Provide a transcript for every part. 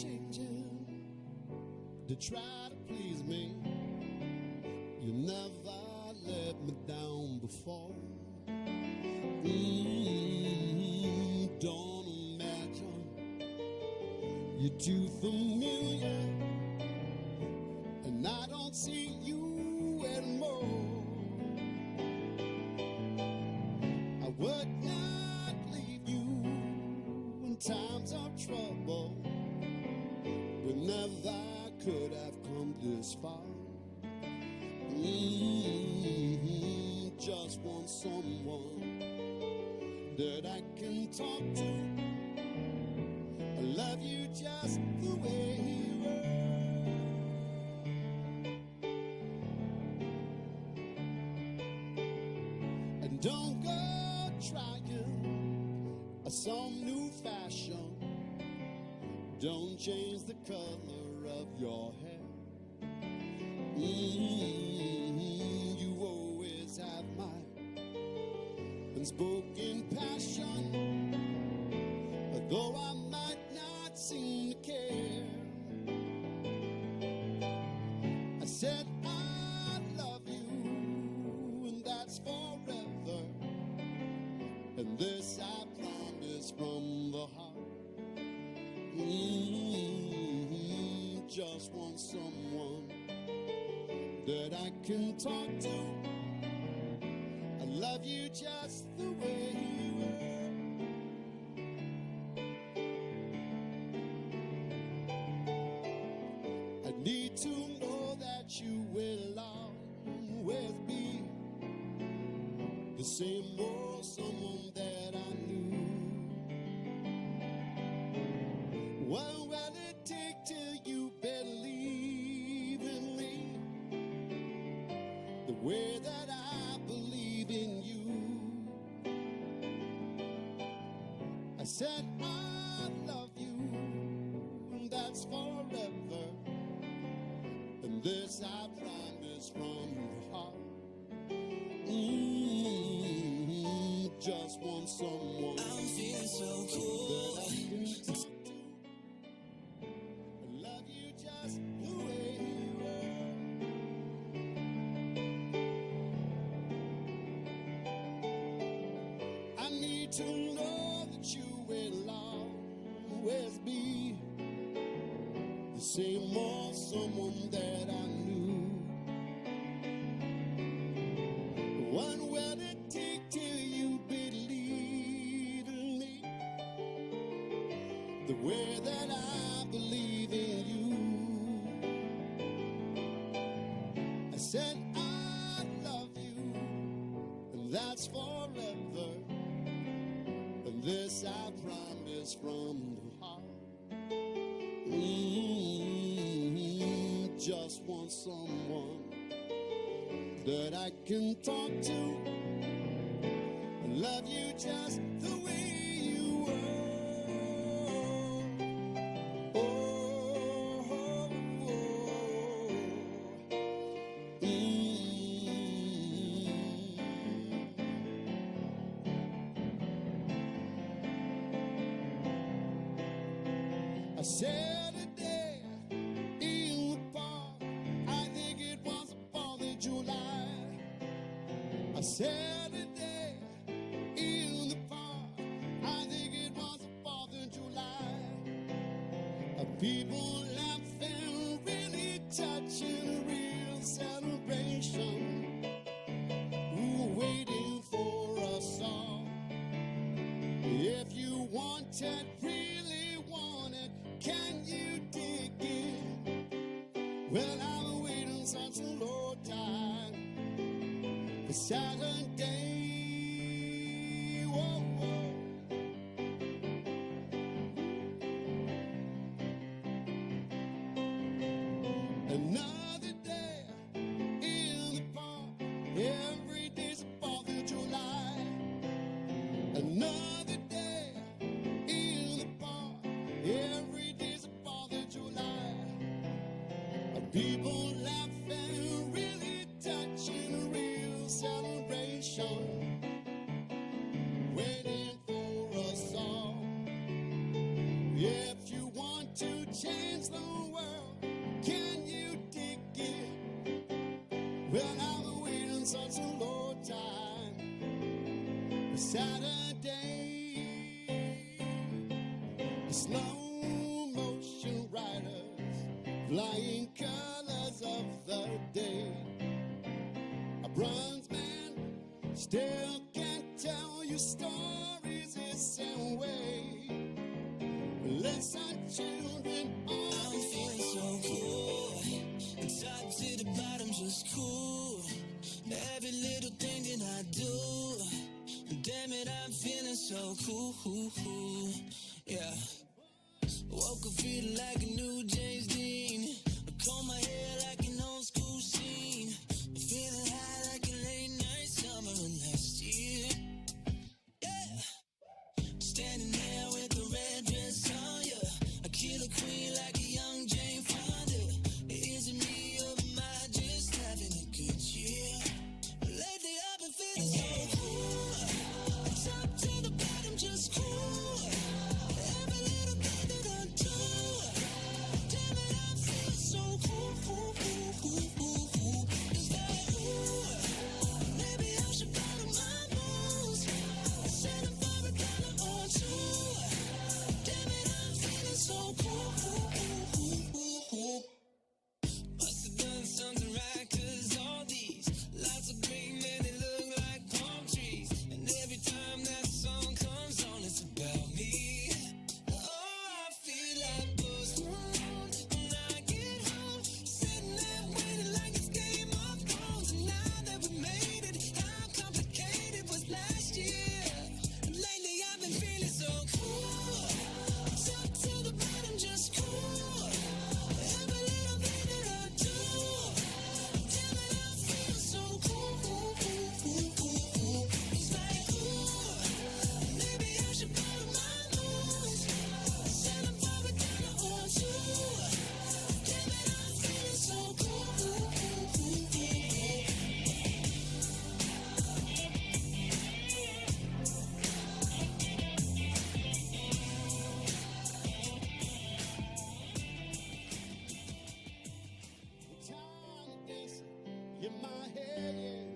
changing to try to please me. You never let me down before. Don't imagine you're too familiar, and I don't see you anymore. I would not leave you in times of trouble, but never could have come this far. Just want someone that I can talk to. I love you just the way you are. And don't go trying some new fashion. Don't change the color of your hair. You always have my unspoken passion, though I might not seem to care. I said I love you, and that's forever, and this I promise from the heart. Just want someone that I can talk to. I love you just the way you are. I need to know that you will always be the same old someone that I knew. What will it take till you believe in me the way that I believe in you? I said I love you, and that's forever, and this I promise from the heart. Just want someone I'm feeling so cool that I can talk to. I love you just the way you are. I need to know that you will always be the same old someone that I knew. What will it take till you believe in me the way that I believe in you? I said I love you, and that's forever, and this I promise from the heart. Just want someone that I can talk to. I love you just the way you are. Oh, oh, oh. I said a day in the park, I think it was the 4th of July. I said a day in the park, I think it was the 4th of July. People laughing, really touching, a real celebration. Waiting for us all. If you want it, really want it, can you dig it? Well, I've been waiting such a long time for Saturday. Whoa, whoa. Another day in the park, every day's the 4th of July. Another day in the park, every day's the 4th of July. People laughing, really touching, a real celebration. Waiting for us all. If you want to change the world. Can you dig it? Well, I've been waiting such a long time for Saturday. The slow motion riders, flying colors of the day. A bronze man still can't tell you stories the same way. Listen, children, I'm feeling so cool. Top to the bottom, just cool. Every little thing that I do, damn it, I'm feeling so cool. Yeah. Woke up feeling like a new James Dean. I comb my hair like an old school scene. Feeling high like a late night summer last year. Yeah. Standing there with the red dress on ya. A killer queen like a young Jane Fonda. Is it me or am I just having a good year? Lately I've been feeling so cool. Top to the bottom, just cool. Every little thing that I do, damn it, I feel so cool. It's like, ooh, maybe I should follow my moves. Setting for $1 or two. Damn it, I'm feeling so cool. Must have done something right, 'cause all these lots of green men, they look like palm trees. And every time that song comes on, it's about me. Oh, I feel like Post Malone when I get home. Sitting there waiting like it's Game of Thrones. And now that we made it, how complicated was last year? And lately I've been feeling so cool. Top to the bottom, just cool. Every little thing that I do, damn it, I feel so cool. It's like, ooh, maybe I should follow my moves. Selling for $1 or two. Damn it, I'm feeling so cool. time dancing in my head.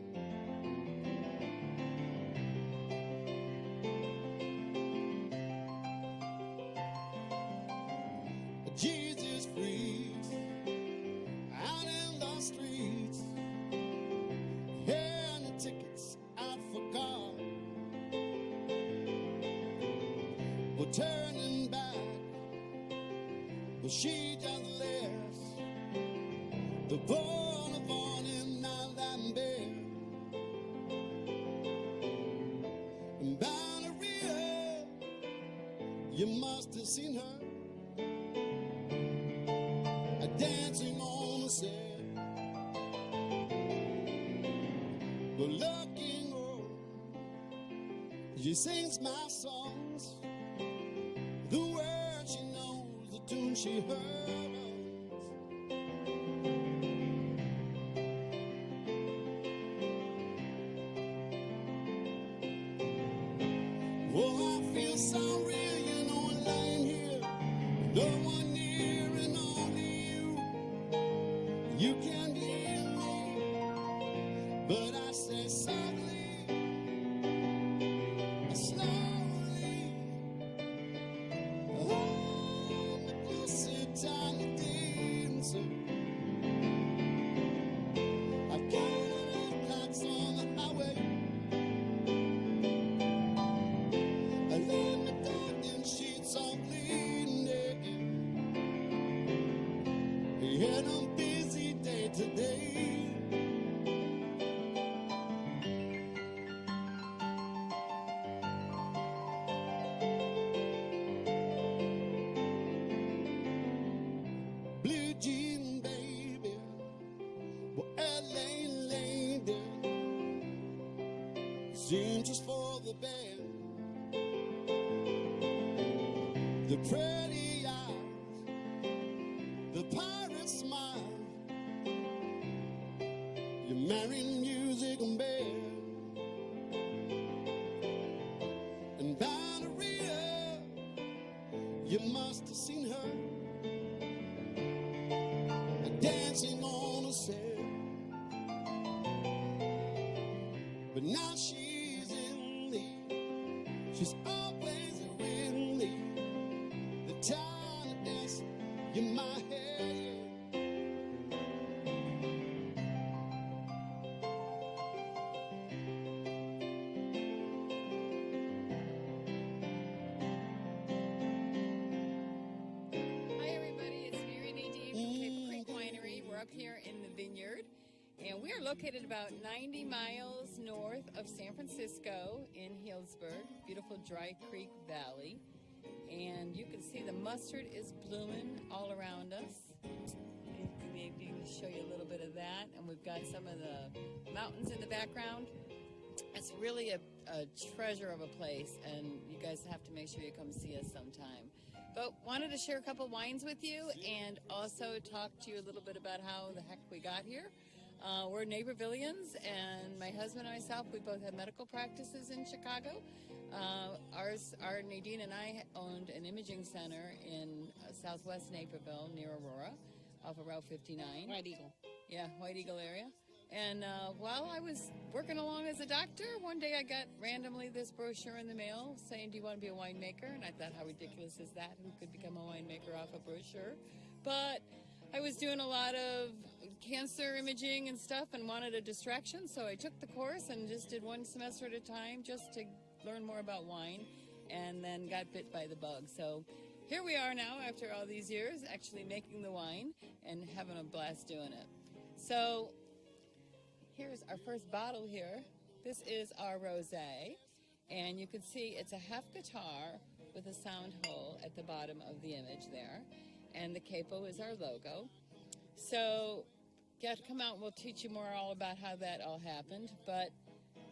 Jesus freaks out in the streets, and the tickets I forgot. We're turning back, but she just left the born of morning now that I'm bare. And Valeria, you must have seen her dancing on the set. But looking over, she sings my songs, the words she knows, the tune she heard. Oh, I feel so real, you know, I'm lying here, no one near and only you. You can hear me, but I say softly, slowly. Oh, the blessed tiny dancer. I've got red lights on the highway. I lay in the dark in sheets of bleeding naked. We had a busy day today. Blue jean baby, well, LA lady, seemed just for the band. The pretty eyes, the pirate smile, you're marrying music and bed. And Valeria, you must have seen her but now she's in me. She's always with me. The time to dance in my head. Hi everybody, it's Mary Nadine from Cable Creek Winery. We're up here in the vineyard, and we are located about 90 miles north of San Francisco in Healdsburg, beautiful Dry Creek Valley. And you can see the mustard is blooming all around us. Maybe show you a little bit of that. And we've got some of the mountains in the background. It's really a treasure of a place, and you guys have to make sure you come see us sometime. But wanted to share a couple wines with you and also talk to you a little bit about how the heck we got here. We're neighborvillians, and my husband and myself, we both have medical practices in Chicago. Our Nadine and I owned an imaging center in southwest Naperville near Aurora off of Route 59. White Eagle. Yeah, White Eagle area. And while I was working along as a doctor, one day I got randomly this brochure in the mail saying, do you want to be a winemaker? And I thought, how ridiculous is that? Who could become a winemaker off a brochure? But I was doing a lot of cancer imaging and stuff and wanted a distraction, so I took the course and just did one semester at a time just to learn more about wine, and then got bit by the bug. So here we are now after all these years actually making the wine and having a blast doing it. So here's our first bottle here. This is our rosé, and you can see it's a half guitar with a sound hole at the bottom of the image there, and the capo is our logo. So you have to come out and we'll teach you more all about how that all happened, but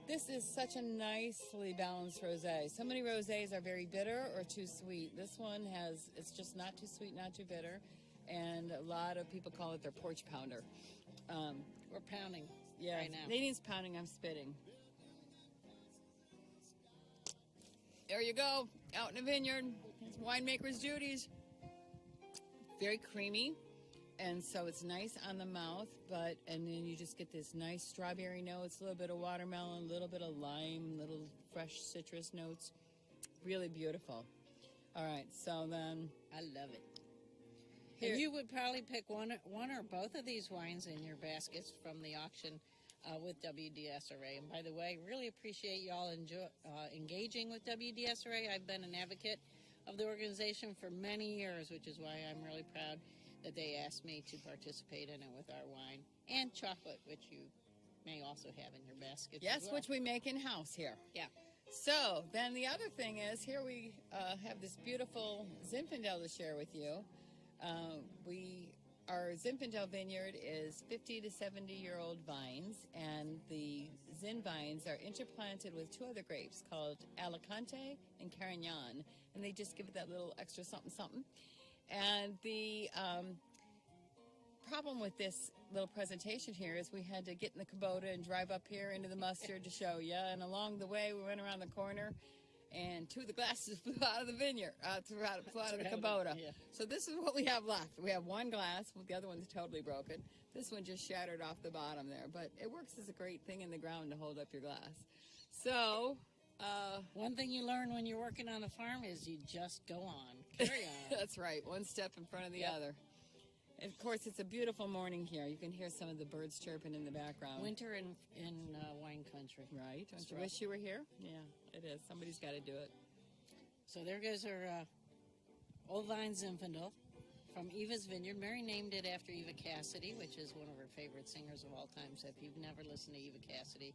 this is such a nicely balanced rosé. So many rosés are very bitter or too sweet. This one it's just not too sweet, not too bitter, and a lot of people call it their porch pounder. We're pounding Yeah, right now. Nadine's pounding, I'm spitting. There you go, out in the vineyard. It's winemaker's duties. Very creamy, and so it's nice on the mouth, and then you just get this nice strawberry notes, a little bit of watermelon, a little bit of lime, little fresh citrus notes. Really beautiful. All right, so then I love it. here, And you would probably pick one or both of these wines in your baskets from the auction with WDSRA. And by the way, really appreciate y'all engaging with WDSRA. I've been an advocate of the organization for many years, which is why I'm really proud that they asked me to participate in it with our wine and chocolate, which you may also have in your basket. yes, as well. which we make in-house here. Yeah. So then the other thing is, here we have this beautiful Zinfandel to share with you. Our Zinfandel vineyard is 50 to 70-year-old vines, and the Zin vines are interplanted with two other grapes called Alicante and Carignan, and they just give it that little extra something. And the problem with this little presentation here is we had to get in the Kubota and drive up here into the mustard to show you, and along the way we went around the corner and two of the glasses flew out of the vineyard, flew out of the Kubota. Yeah. So this is what we have left. We have one glass, the other one's totally broken. This one just shattered off the bottom there, but it works as a great thing in the ground to hold up your glass. So One thing you learn when you're working on a farm is you just go on. Carry on. that's right, one step in front of the Yep. other. And of course, it's a beautiful morning here. You can hear some of the birds chirping in the background. Winter in wine country. Right? Don't It's you rough. wish you were here? Yeah, it is. Somebody's got to do it. So there goes our Old Vine Zinfandel from Eva's Vineyard. Mary named it after Eva Cassidy, which is one of her favorite singers of all time. So if you've never listened to Eva Cassidy,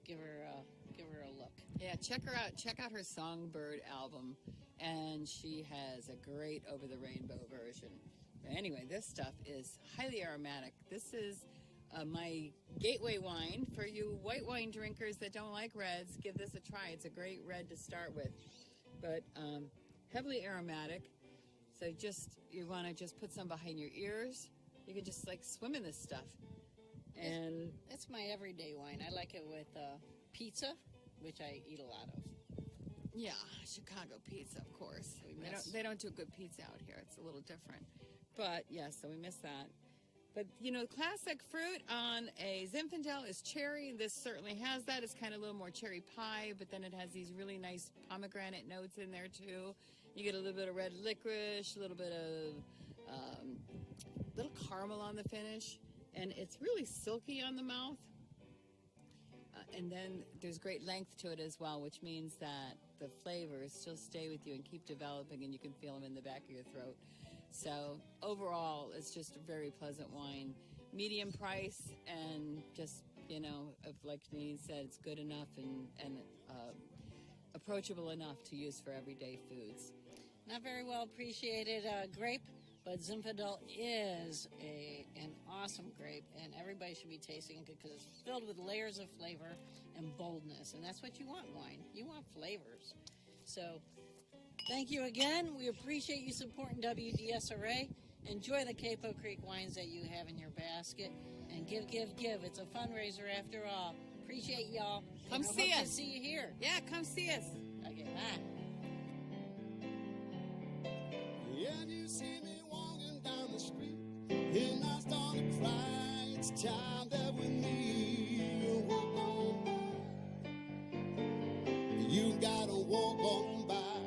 give her a look. Yeah, check her out. Check out her Songbird album, and she has a great Over the Rainbow version. Anyway, this stuff is highly aromatic. This is my gateway wine for you white wine drinkers that don't like reds. Give this a try. It's a great red to start with, but heavily aromatic. So you want to just put some behind your ears. You can just like swim in this stuff. And It's my everyday wine. I like it with pizza, which I eat a lot of. yeah, Chicago pizza, of course. We miss. They don't do good pizza out here. It's a little different. But, yeah, so we miss that. But, classic fruit on a Zinfandel is cherry. This certainly has that. It's kind of a little more cherry pie, but then it has these really nice pomegranate notes in there, too. You get a little bit of red licorice, a little bit of little caramel on the finish, and it's really silky on the mouth. And then there's great length to it as well, which means that the flavors still stay with you and keep developing, and you can feel them in the back of your throat. So overall, it's just a very pleasant wine. Medium price, and just, like Denise said, it's good enough and approachable enough to use for everyday foods. Not very well appreciated grape, but Zinfandel is an awesome grape, and everybody should be tasting it because it's filled with layers of flavor and boldness, and that's what you want in wine. You want flavors. So thank you again. We appreciate you supporting WDSRA. Enjoy the Capo Creek wines that you have in your basket, and give. It's a fundraiser after all. Appreciate y'all. Come see us. See you here. Yeah, come see us. Okay, bye. Yeah, you see me walking down the street, and I start to cry. It's time that we need to walk on by. You gotta walk on by.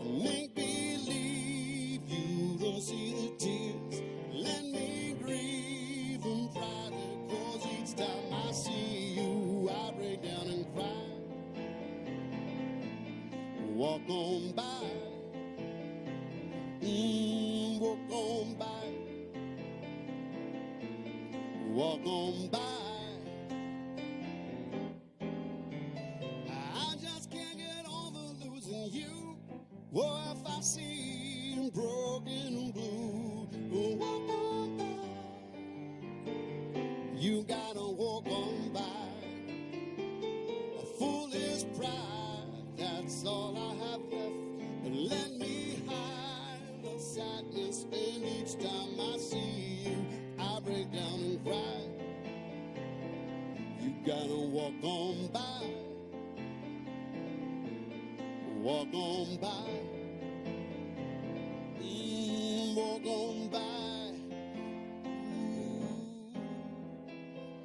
Make believe you don't see the tears. Let me grieve and cry, 'cause each time I see you, I break down and cry. Walk on by. Walk on by. Walk on by. I just can't get over losing you. What if I seem broken and blue? Walk on by. You gotta walk on by. A foolish pride, that's all I have left. But let me hide the sadness, and each time I see you, I break down and cry. You gotta walk on by. Walk on by. Walk on by.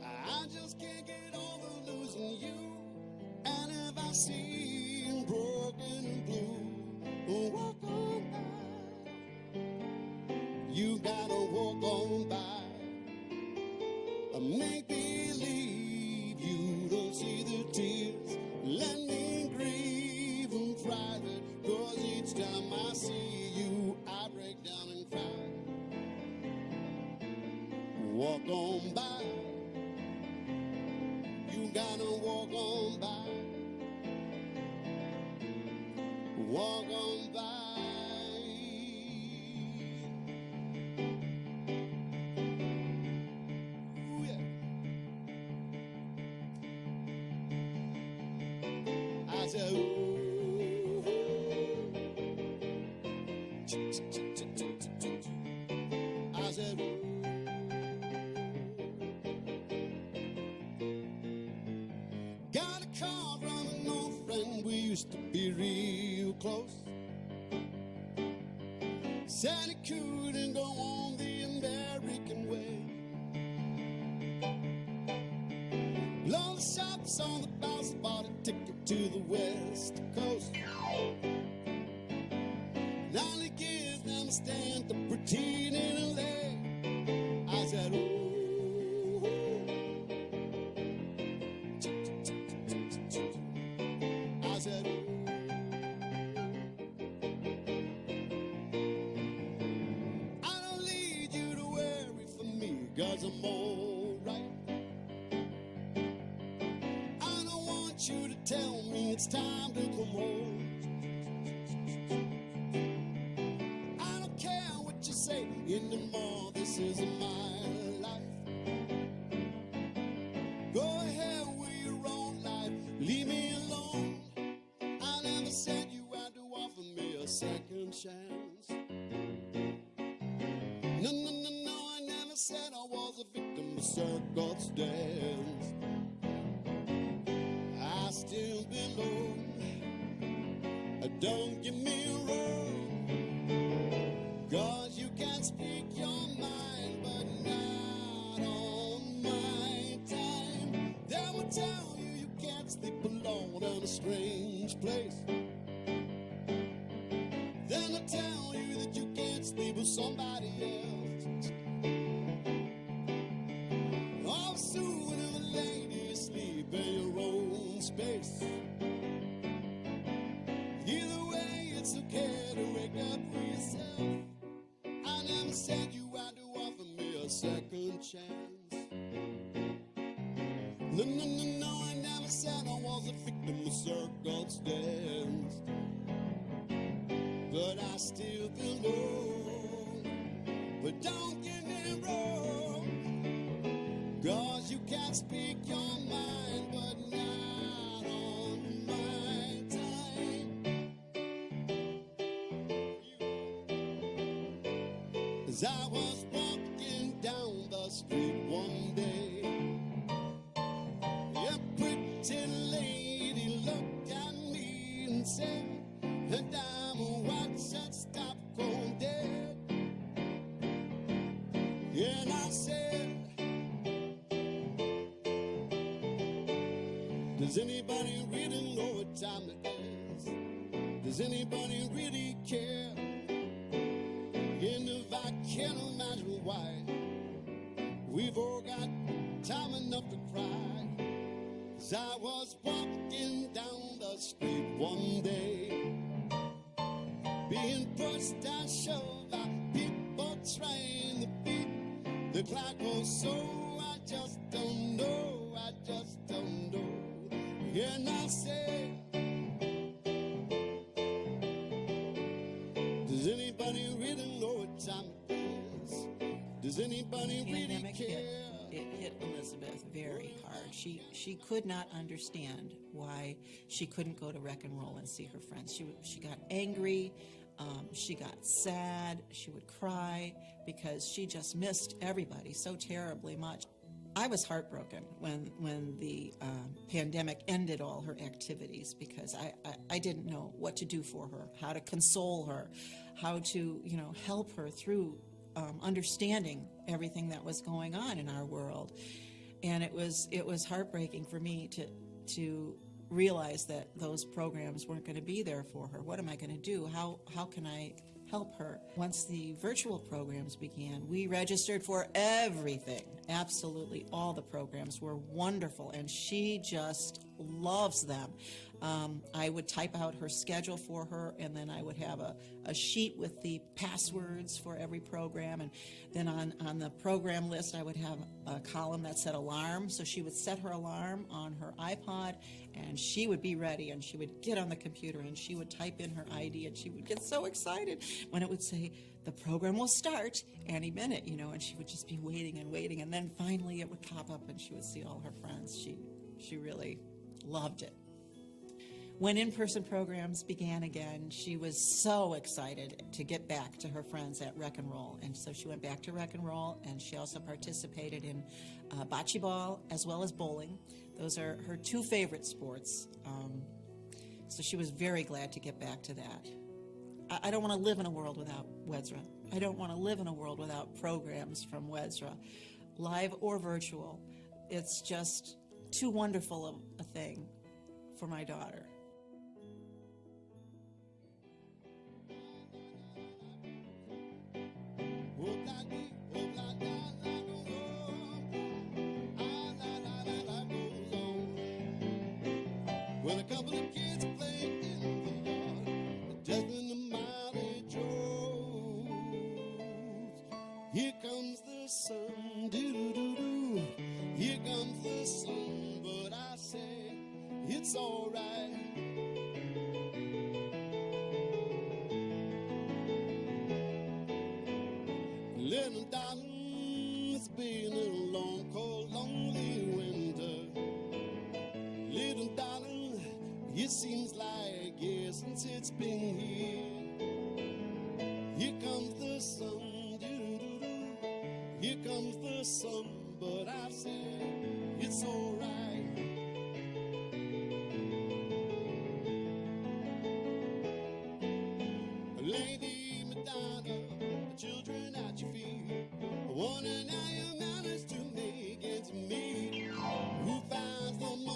I just can't get over losing you. And if I seem broken and blue, walk on by. You gotta walk on by. Make believe you don't see the tears. Let me grieve in private, 'cause each time I see you, I break down and cry. Walk on by. You gotta walk on by. Walk on by. Ooh, yeah. I said, ooh. I said, ooh. Got a car from an old friend, we used to be real close. Said he couldn't go on the American way. Blow the shops on the bus, bought a ticket to the West Coast. Now he gives them a stand to pretend in LA. I said, ooh. I said, ooh. I don't need you to worry for me, 'cause I'm alright. I don't want you to tell me it's time to come home. I don't care what you say anymore, this isn't my life. Go ahead with your own life, leave me alone. I never said you had to offer me a second chance. No, I never said I was a victim of circumstance. I still belong. Don't get me wrong, 'cause you can speak your mind tell you you can't sleep alone in a strange place. Then I tell you that you can't sleep with somebody else. Oh, sooner or later you sleep in your own space. Either way, it's okay to wake up for yourself. I never said you had to offer me a second chance. No, no, no, no, I never said I was a victim of circumstance. But I still feel low. But don't get me wrong, 'cause you can't speak your mind, but not on my time. As I was walking down the street one day, a pretty lady looked at me and said, "Dime, watch that stop cold dead." And I said, "Does anybody really know what time it is? Does anybody really care? And if I can't imagine why, we've all got time enough to cry." As I was walking down the street one day, being pushed and shoved by people trying to beat the clock or so. I just don't know, I just don't know. And I say, does anybody really know what time it is? Does anybody really Pandemic care? It hit Elizabeth very hard. She could not understand why she couldn't go to Rec and Roll and see her friends. She got angry. She got sad. She would cry because she just missed everybody so terribly much. I was heartbroken when the pandemic ended all her activities because I didn't know what to do for her, how to console her, how to help her through understanding everything that was going on in our world. And it was heartbreaking for me to realize that those programs weren't going to be there for her. What am I going to do? How can I help her? Once the virtual programs began, we registered for everything. Absolutely all the programs were wonderful, and she just loves them. I would type out her schedule for her, and then I would have a sheet with the passwords for every program, and then on the program list I would have a column that said alarm, so she would set her alarm on her iPod, and she would be ready, and she would get on the computer, and she would type in her ID, and she would get so excited when it would say, the program will start any minute, and she would just be waiting and waiting, and then finally it would pop up, and she would see all her friends. She really loved it. When in-person programs began again, she was so excited to get back to her friends at Rec and Roll. And so she went back to Rec and Roll, and she also participated in bocce ball as well as bowling. Those are her two favorite sports. So she was very glad to get back to that. I don't want to live in a world without WDSRA. I don't want to live in a world without programs from WDSRA, live or virtual. It's just too wonderful a thing for my daughter. When a couple of kids played in the yard, just when the mileage rose, here comes the sun, doo-doo-doo-doo. Here comes the sun, but I say it's all right. Little darling, it's been a long, cold, lonely winter. Little darling, it seems like years since it's been here. Here comes the sun, doo-doo-doo. Here comes the sun, but I say it's all right. Lady Madonna, children at your feet, wondering how you managed to make ends meet. Who finds the money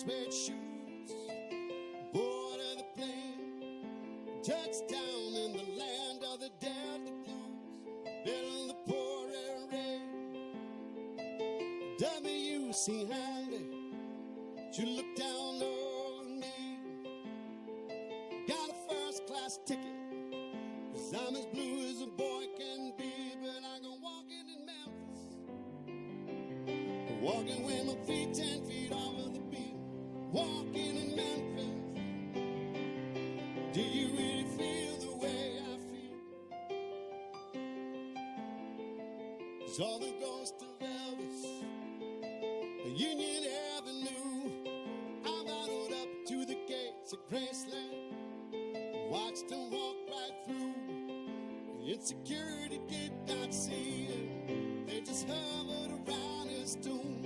suede shoes, board of the plane, touchdown in the land of the Delta Blues, middle of the pouring rain. W.C. Handy, you look down on me. Got a first-class ticket, 'cause I'm as blue as a boy can be, but I go walking in Memphis, walking with my feet 10 feet off of the beat, walking in Memphis. Do you really feel the way I feel? 'Cause all the ghosts of Elvis, Union Avenue, I bottled up to the gates of Graceland, watched them walk right through. Insecurity did not see him, they just hovered around his tomb.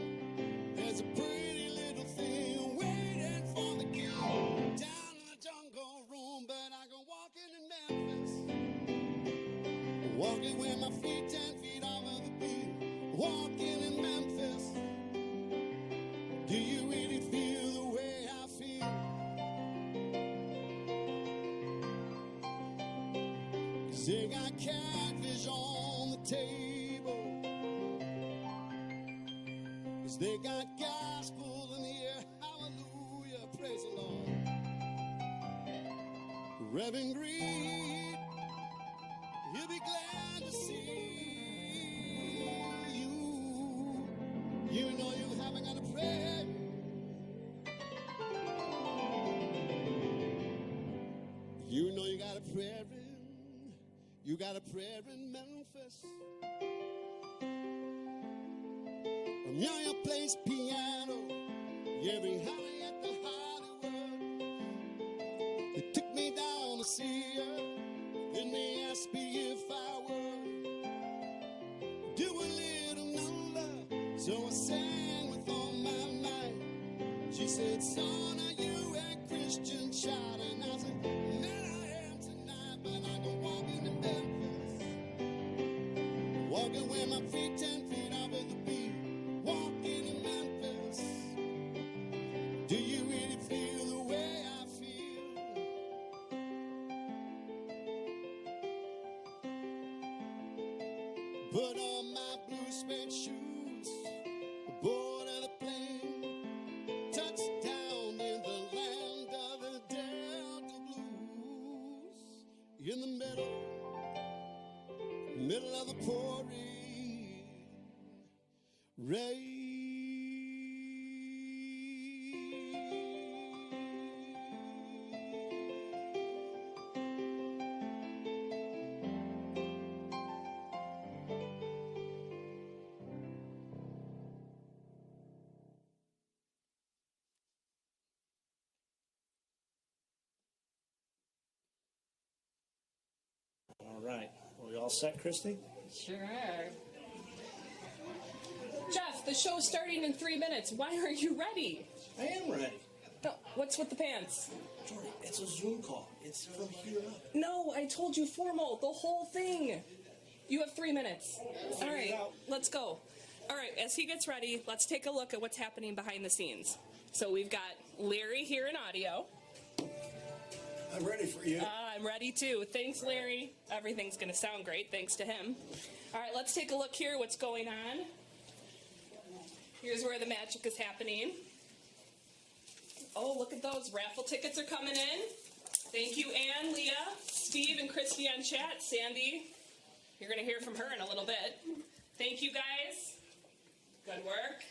There's a pretty little thing waiting for the king down in the jungle room, but I go walking in Memphis, walking with my feet 10 feet off of the beat, walking in Memphis. Do you really feel the way I feel? 'Cause they got catfish on the table, 'cause they got gospel in the air. Hallelujah, praise the Lord. Reverend Green, he'll be glad to see you. You know you haven't got a prayer. You know you got a prayer in, you got a prayer in Memphis. Amelia plays piano every Holly at the Hollywood. They took me down to see her, then they asked me if I would do a little number, so I sang with all my might. She said, son, are you a Christian child? And I said, man, I am tonight, but I go walking in Memphis, walking with my feet 10 feet off of the beat, walking in Memphis. Do you really feel the way I feel? Put on my blue suede shoes, board of the plane, touchdown in the land of the Delta Blues, in the middle of the pouring rain. All right. Are we all set, Christy? Sure are. Jeff, the show's starting in 3 minutes. Why aren't you ready? I am ready. No, what's with the pants? Jory, it's a Zoom call. It's from here up. No, I told you formal, the whole thing. You have 3 minutes. All right, let's go. All right, as he gets ready, let's take a look at what's happening behind the scenes. So we've got Larry here in audio. I'm ready for you. I'm ready too. Thanks, Larry. Everything's going to sound great thanks to him. All right, let's take a look here what's going on. Here's where the magic is happening. Oh, look at those. Raffle tickets are coming in. Thank you, Ann, Leah, Steve, and Christy on chat. Sandy, you're going to hear from her in a little bit. Thank you, guys. Good work.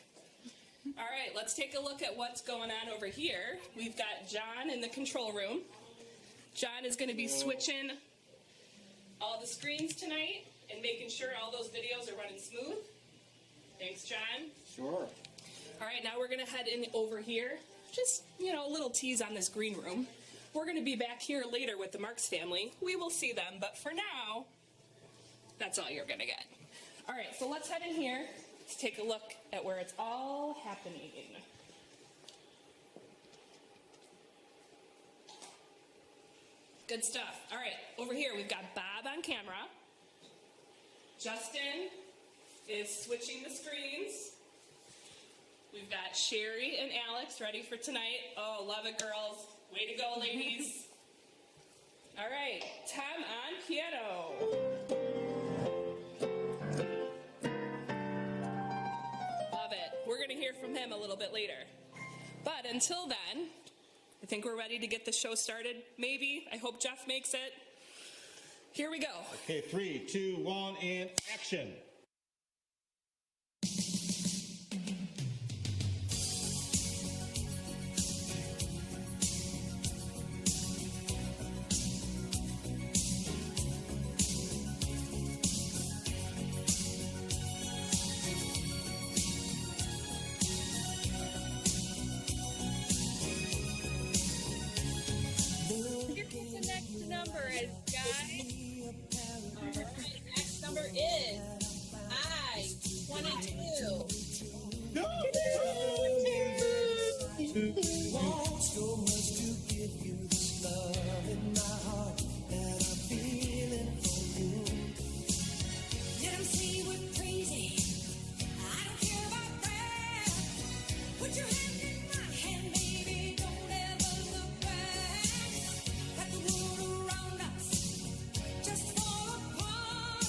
All right, let's take a look at what's going on over here. We've got John in the control room. John is going to be switching all the screens tonight and making sure all those videos are running smooth. Thanks, John. Sure. All right, now we're going to head in over here. Just, a little tease on this green room. We're going to be back here later with the Marks family. We will see them, but for now, that's all you're going to get. All right, so let's head in here to take a look at where it's all happening. Good stuff. All right, over here we've got Bob on camera. Justin is switching the screens. We've got Sherry and Alex ready for tonight. Oh, love it, girls. Way to go, ladies. All right, Tom on piano. Love it. We're going to hear from him a little bit later. But until then, I think we're ready to get the show started. Maybe. I hope Jeff makes it. Here we go. Okay, 3, 2, 1, and action. The next number is, guys. All right, next number is I-22. So much to give you this love in my heart that I'm feeling for you. Let 'em say we're crazy. I don't care about that. Put your hand in my hand, baby. Don't ever look back. Let the world around us just fall apart.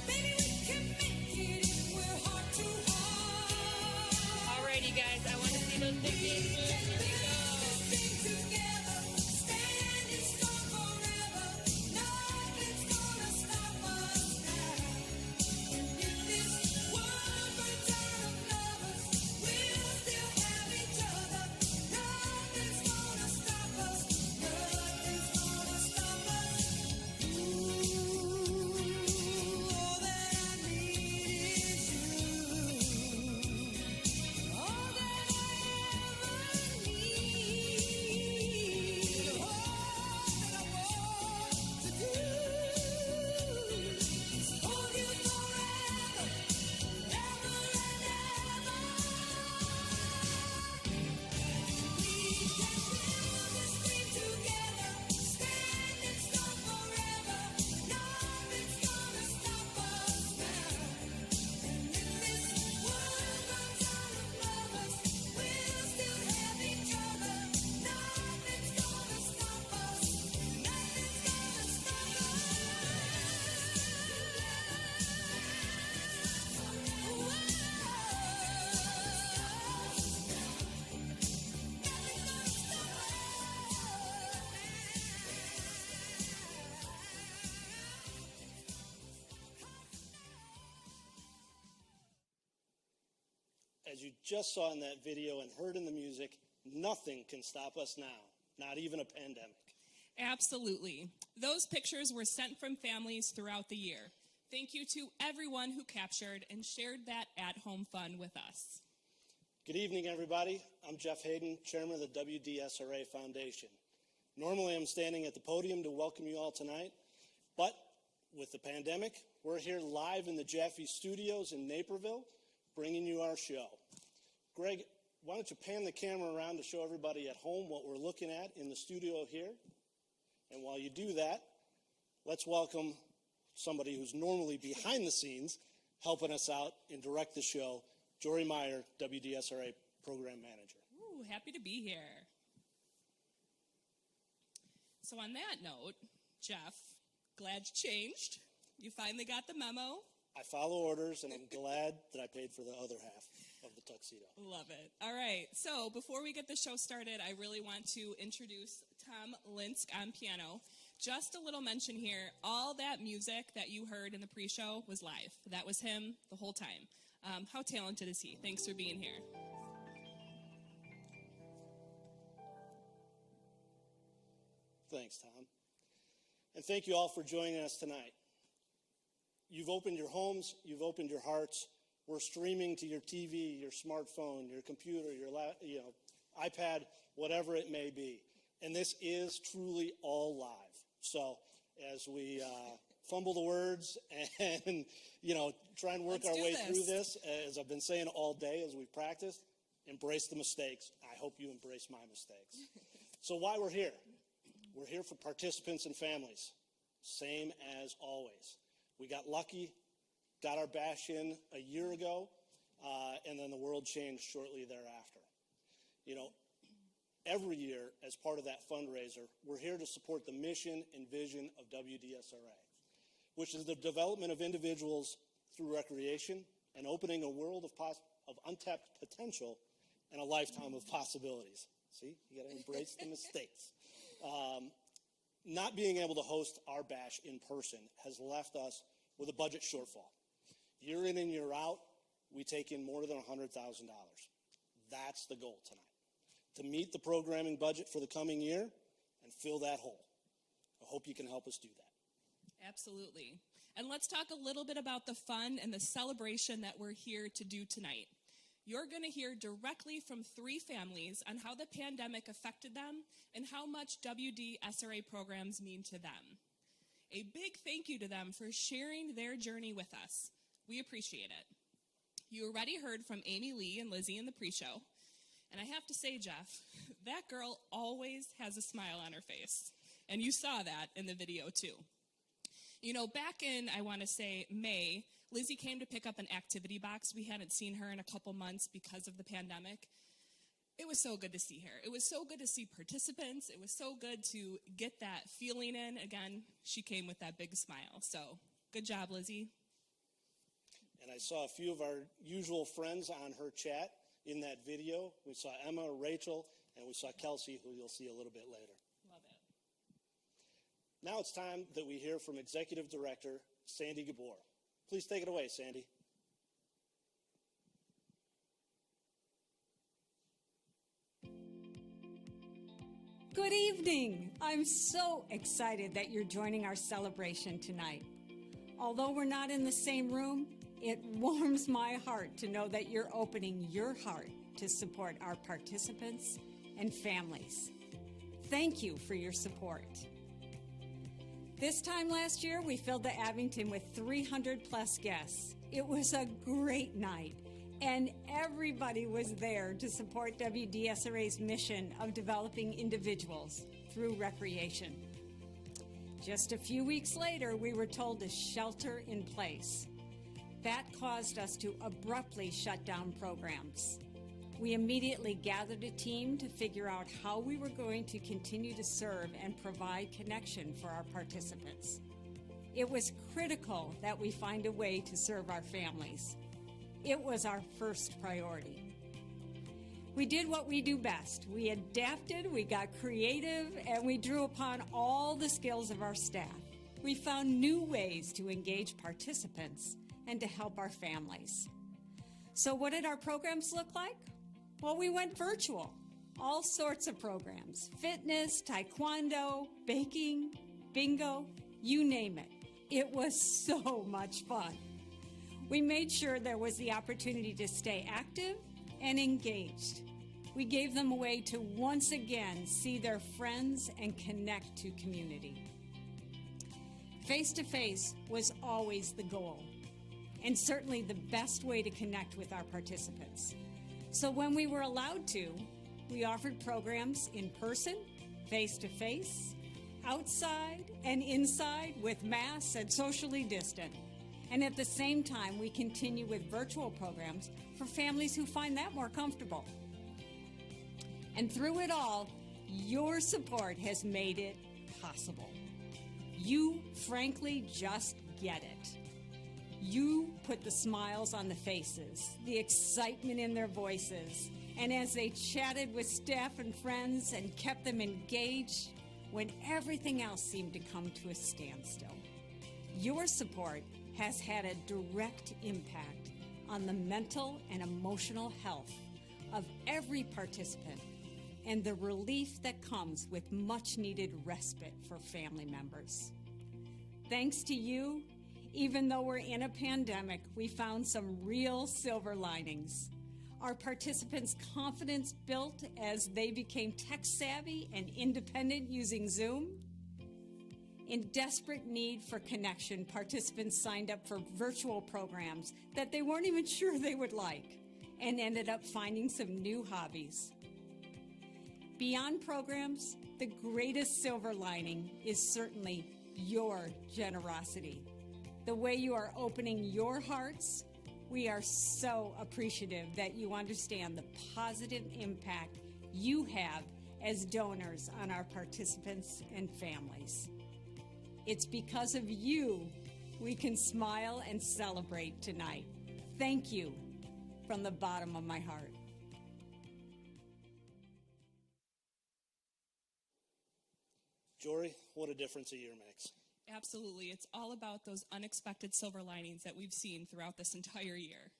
Baby, we can make it if we're heart to heart. Alrighty, guys, I want to see those big hands. As you just saw in that video and heard in the music, nothing can stop us now, not even a pandemic. Absolutely. Those pictures were sent from families throughout the year. Thank you to everyone who captured and shared that at-home fun with us. Good evening, everybody. I'm Jeff Hayden, chairman of the WDSRA Foundation. Normally, I'm standing at the podium to welcome you all tonight, but with the pandemic, we're here live in the Jaffe Studios in Naperville, bringing you our show. Greg, why don't you pan the camera around to show everybody at home what we're looking at in the studio here? And while you do that, let's welcome somebody who's normally behind the scenes helping us out and direct the show, Jory Meyer, WDSRA Program Manager. Ooh, happy to be here. So on that note, Jeff, glad you changed. You finally got the memo. I follow orders, and I'm glad that I paid for the other half of the tuxedo. Love it. All right. So before we get the show started, I really want to introduce Tom Linsk on piano. Just a little mention here. All that music that you heard in the pre-show was live. That was him the whole time. How talented is he? Thanks for being here. Thanks, Tom. And thank you all for joining us tonight. You've opened your homes, you've opened your hearts. We're streaming to your TV, your smartphone, your computer, your iPad, whatever it may be. And this is truly all live. So as we fumble the words and, try and work our way through this, as I've been saying all day as we've practiced, embrace the mistakes. I hope you embrace my mistakes. So why we're here? We're here for participants and families, same as always. We got lucky, got our bash in a year ago. and then the world changed shortly thereafter. You know, every year, as part of that fundraiser, we're here to support the mission and vision of WDSRA, which is the development of individuals through recreation and opening a world of untapped potential and a lifetime of possibilities. See, you got to embrace the mistakes. Not being able to host our bash in person has left us with a budget shortfall. Year in and year out, we take in more than $100,000. That's the goal tonight, to meet the programming budget for the coming year and fill that hole. I hope you can help us do that. Absolutely. And let's talk a little bit about the fun and the celebration that we're here to do tonight. You're going to hear directly from 3 families on how the pandemic affected them and how much WDSRA programs mean to them. A big thank you to them for sharing their journey with us. We appreciate it. You already heard from Amy Lee and Lizzie in the pre-show. And I have to say, Jeff, that girl always has a smile on her face. And you saw that in the video, too. You know, back in, I want to say, May, Lizzie came to pick up an activity box. We hadn't seen her in a couple months because of the pandemic. It was so good to see her. It was so good to see participants. It was so good to get that feeling in. Again, she came with that big smile. So, good job, Lizzie. And I saw a few of our usual friends on her chat in that video. We saw Emma, Rachel, and we saw Kelsey, who you'll see a little bit later. Love it. Now it's time that we hear from Executive Director Sandy Gabor. Please take it away, Sandy. Good evening. I'm so excited that you're joining our celebration tonight. Although we're not in the same room, it warms my heart to know that you're opening your heart to support our participants and families. Thank you for your support. This time last year, we filled the Abington with 300 plus guests. It was a great night, and everybody was there to support WDSRA's mission of developing individuals through recreation. Just a few weeks later, we were told to shelter in place. That caused us to abruptly shut down programs. We immediately gathered a team to figure out how we were going to continue to serve and provide connection for our participants. It was critical that we find a way to serve our families. It was our first priority. We did what we do best. We adapted, we got creative, and we drew upon all the skills of our staff. We found new ways to engage participants and to help our families. So what did our programs look like? Well, we went virtual. All sorts of programs: fitness, taekwondo, baking, bingo, you name it. It was so much fun. We made sure there was the opportunity to stay active and engaged. We gave them a way to once again see their friends and connect to community. Face-to-face was always the goal, and certainly the best way to connect with our participants. So when we were allowed to, we offered programs in person, face-to-face, outside and inside with masks and socially distant. And at the same time, we continue with virtual programs for families who find that more comfortable. And through it all, your support has made it possible. You, frankly, just get it. You put the smiles on the faces, the excitement in their voices, and as they chatted with staff and friends and kept them engaged when everything else seemed to come to a standstill. Your support has had a direct impact on the mental and emotional health of every participant and the relief that comes with much-needed respite for family members. Thanks to you, even though we're in a pandemic, we found some real silver linings. Our participants' confidence built as they became tech-savvy and independent using Zoom. In desperate need for connection, participants signed up for virtual programs that they weren't even sure they would like and ended up finding some new hobbies. Beyond programs, the greatest silver lining is certainly your generosity. The way you are opening your hearts We are so appreciative that you understand the positive impact you have as donors on our participants and families. It's because of you we can smile and celebrate tonight. Thank you from the bottom of my heart. Jory, what a difference a year makes. Absolutely. It's all about those unexpected silver linings that we've seen throughout this entire year.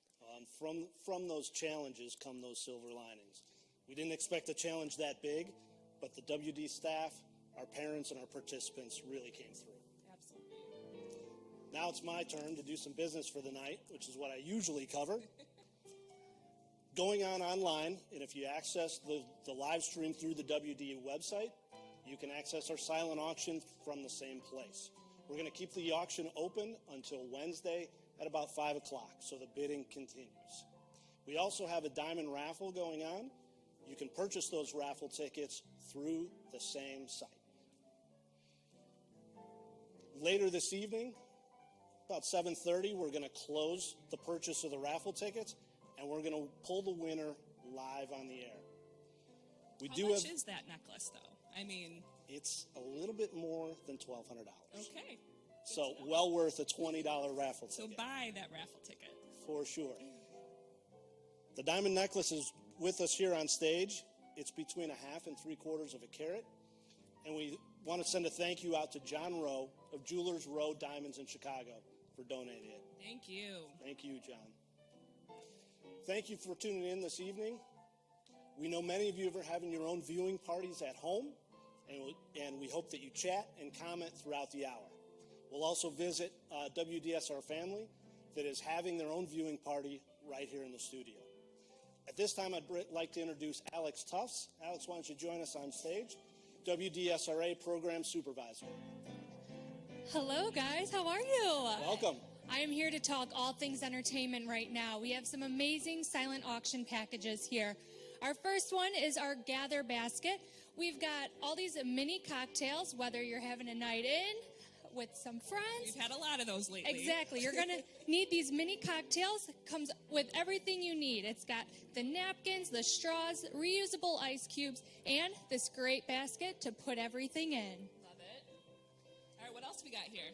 From those challenges come those silver linings. We didn't expect a challenge that big, but the WD staff, our parents, and our participants really came through. Absolutely. Now it's my turn to do some business for the night, which is what I usually cover. Going on online, and if you access the live stream through the WD website, you can access our silent auction from the same place. We're going to keep the auction open until Wednesday at about 5 o'clock, so the bidding continues. We also have a diamond raffle going on. You can purchase those raffle tickets through the same site. Later this evening, about 7:30, we're going to close the purchase of the raffle tickets, and we're going to pull the winner live on the air. How much is that necklace, though? I mean, it's a little bit more than $1,200. Okay. So well worth a $20 raffle ticket. So buy that raffle ticket. For sure. The diamond necklace is with us here on stage. It's between 1/2 and 3/4 of a carat. And we want to send a thank you out to John Rowe of Jewelers Row Diamonds in Chicago for donating it. Thank you. Thank you, John. Thank you for tuning in this evening. We know many of you are having your own viewing parties at home, and we hope that you chat and comment throughout the hour. We'll also visit WDSR family that is having their own viewing party right here in the studio. At this time, I'd like to introduce Alex Tufts. Alex, why don't you join us on stage? WDSRA Program Supervisor. Hello, guys. How are you? Welcome. I am here to talk all things entertainment right now. We have some amazing silent auction packages here. Our first one is our Gather Basket. We've got all these mini cocktails, whether you're having a night in with some friends. We've had a lot of those lately. Exactly. You're going to need these mini cocktails. It comes with everything you need. It's got the napkins, the straws, reusable ice cubes, and this great basket to put everything in. Love it. All right, what else we got here?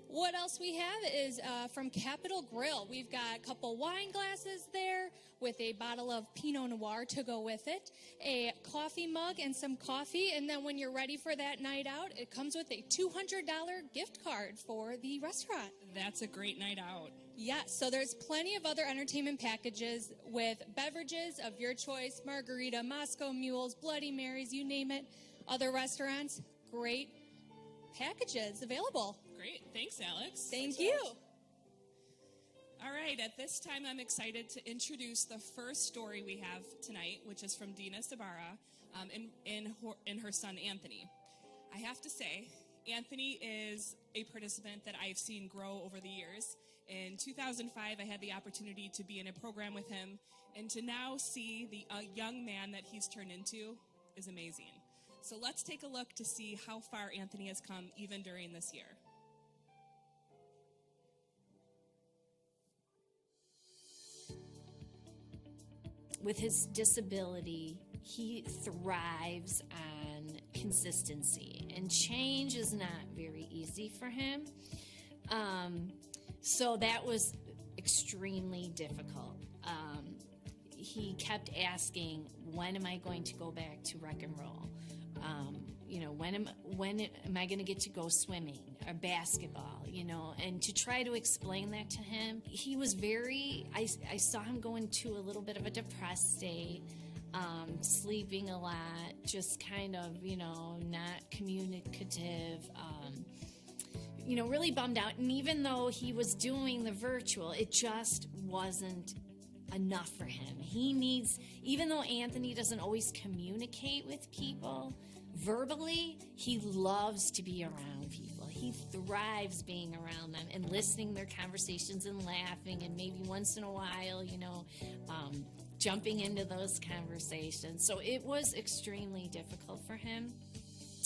What else we have is from Capital Grill. We've got a couple wine glasses there with a bottle of Pinot Noir to go with it, a coffee mug and some coffee, and then when you're ready for that night out, it comes with a $200 gift card for the restaurant. That's a great night out. Yes, so there's plenty of other entertainment packages with beverages of your choice, margarita, Moscow Mules, Bloody Marys, you name it. Other restaurants, great packages available. Great. Thanks, Alex. Thank you. All right. At this time, I'm excited to introduce the first story we have tonight, which is from Dina Sabara and her son, Anthony. I have to say, Anthony is a participant that I've seen grow over the years. In 2005, I had the opportunity to be in a program with him, and to now see the young man that he's turned into is amazing. So let's take a look to see how far Anthony has come even during this year. With his disability, he thrives on consistency, and change is not very easy for him. So that was extremely difficult. He kept asking, when am I going to go back to rock and roll? When am I going to get to go swimming or basketball, and to try to explain that to him, he was I saw him go into a little bit of a depressed state, sleeping a lot, just kind of, not communicative, really bummed out. And even though he was doing the virtual, it just wasn't enough for him. He needs, even though Anthony doesn't always communicate with people verbally, he loves to be around people. He thrives being around them and listening to their conversations and laughing, and maybe once in a while, jumping into those conversations. So it was extremely difficult for him.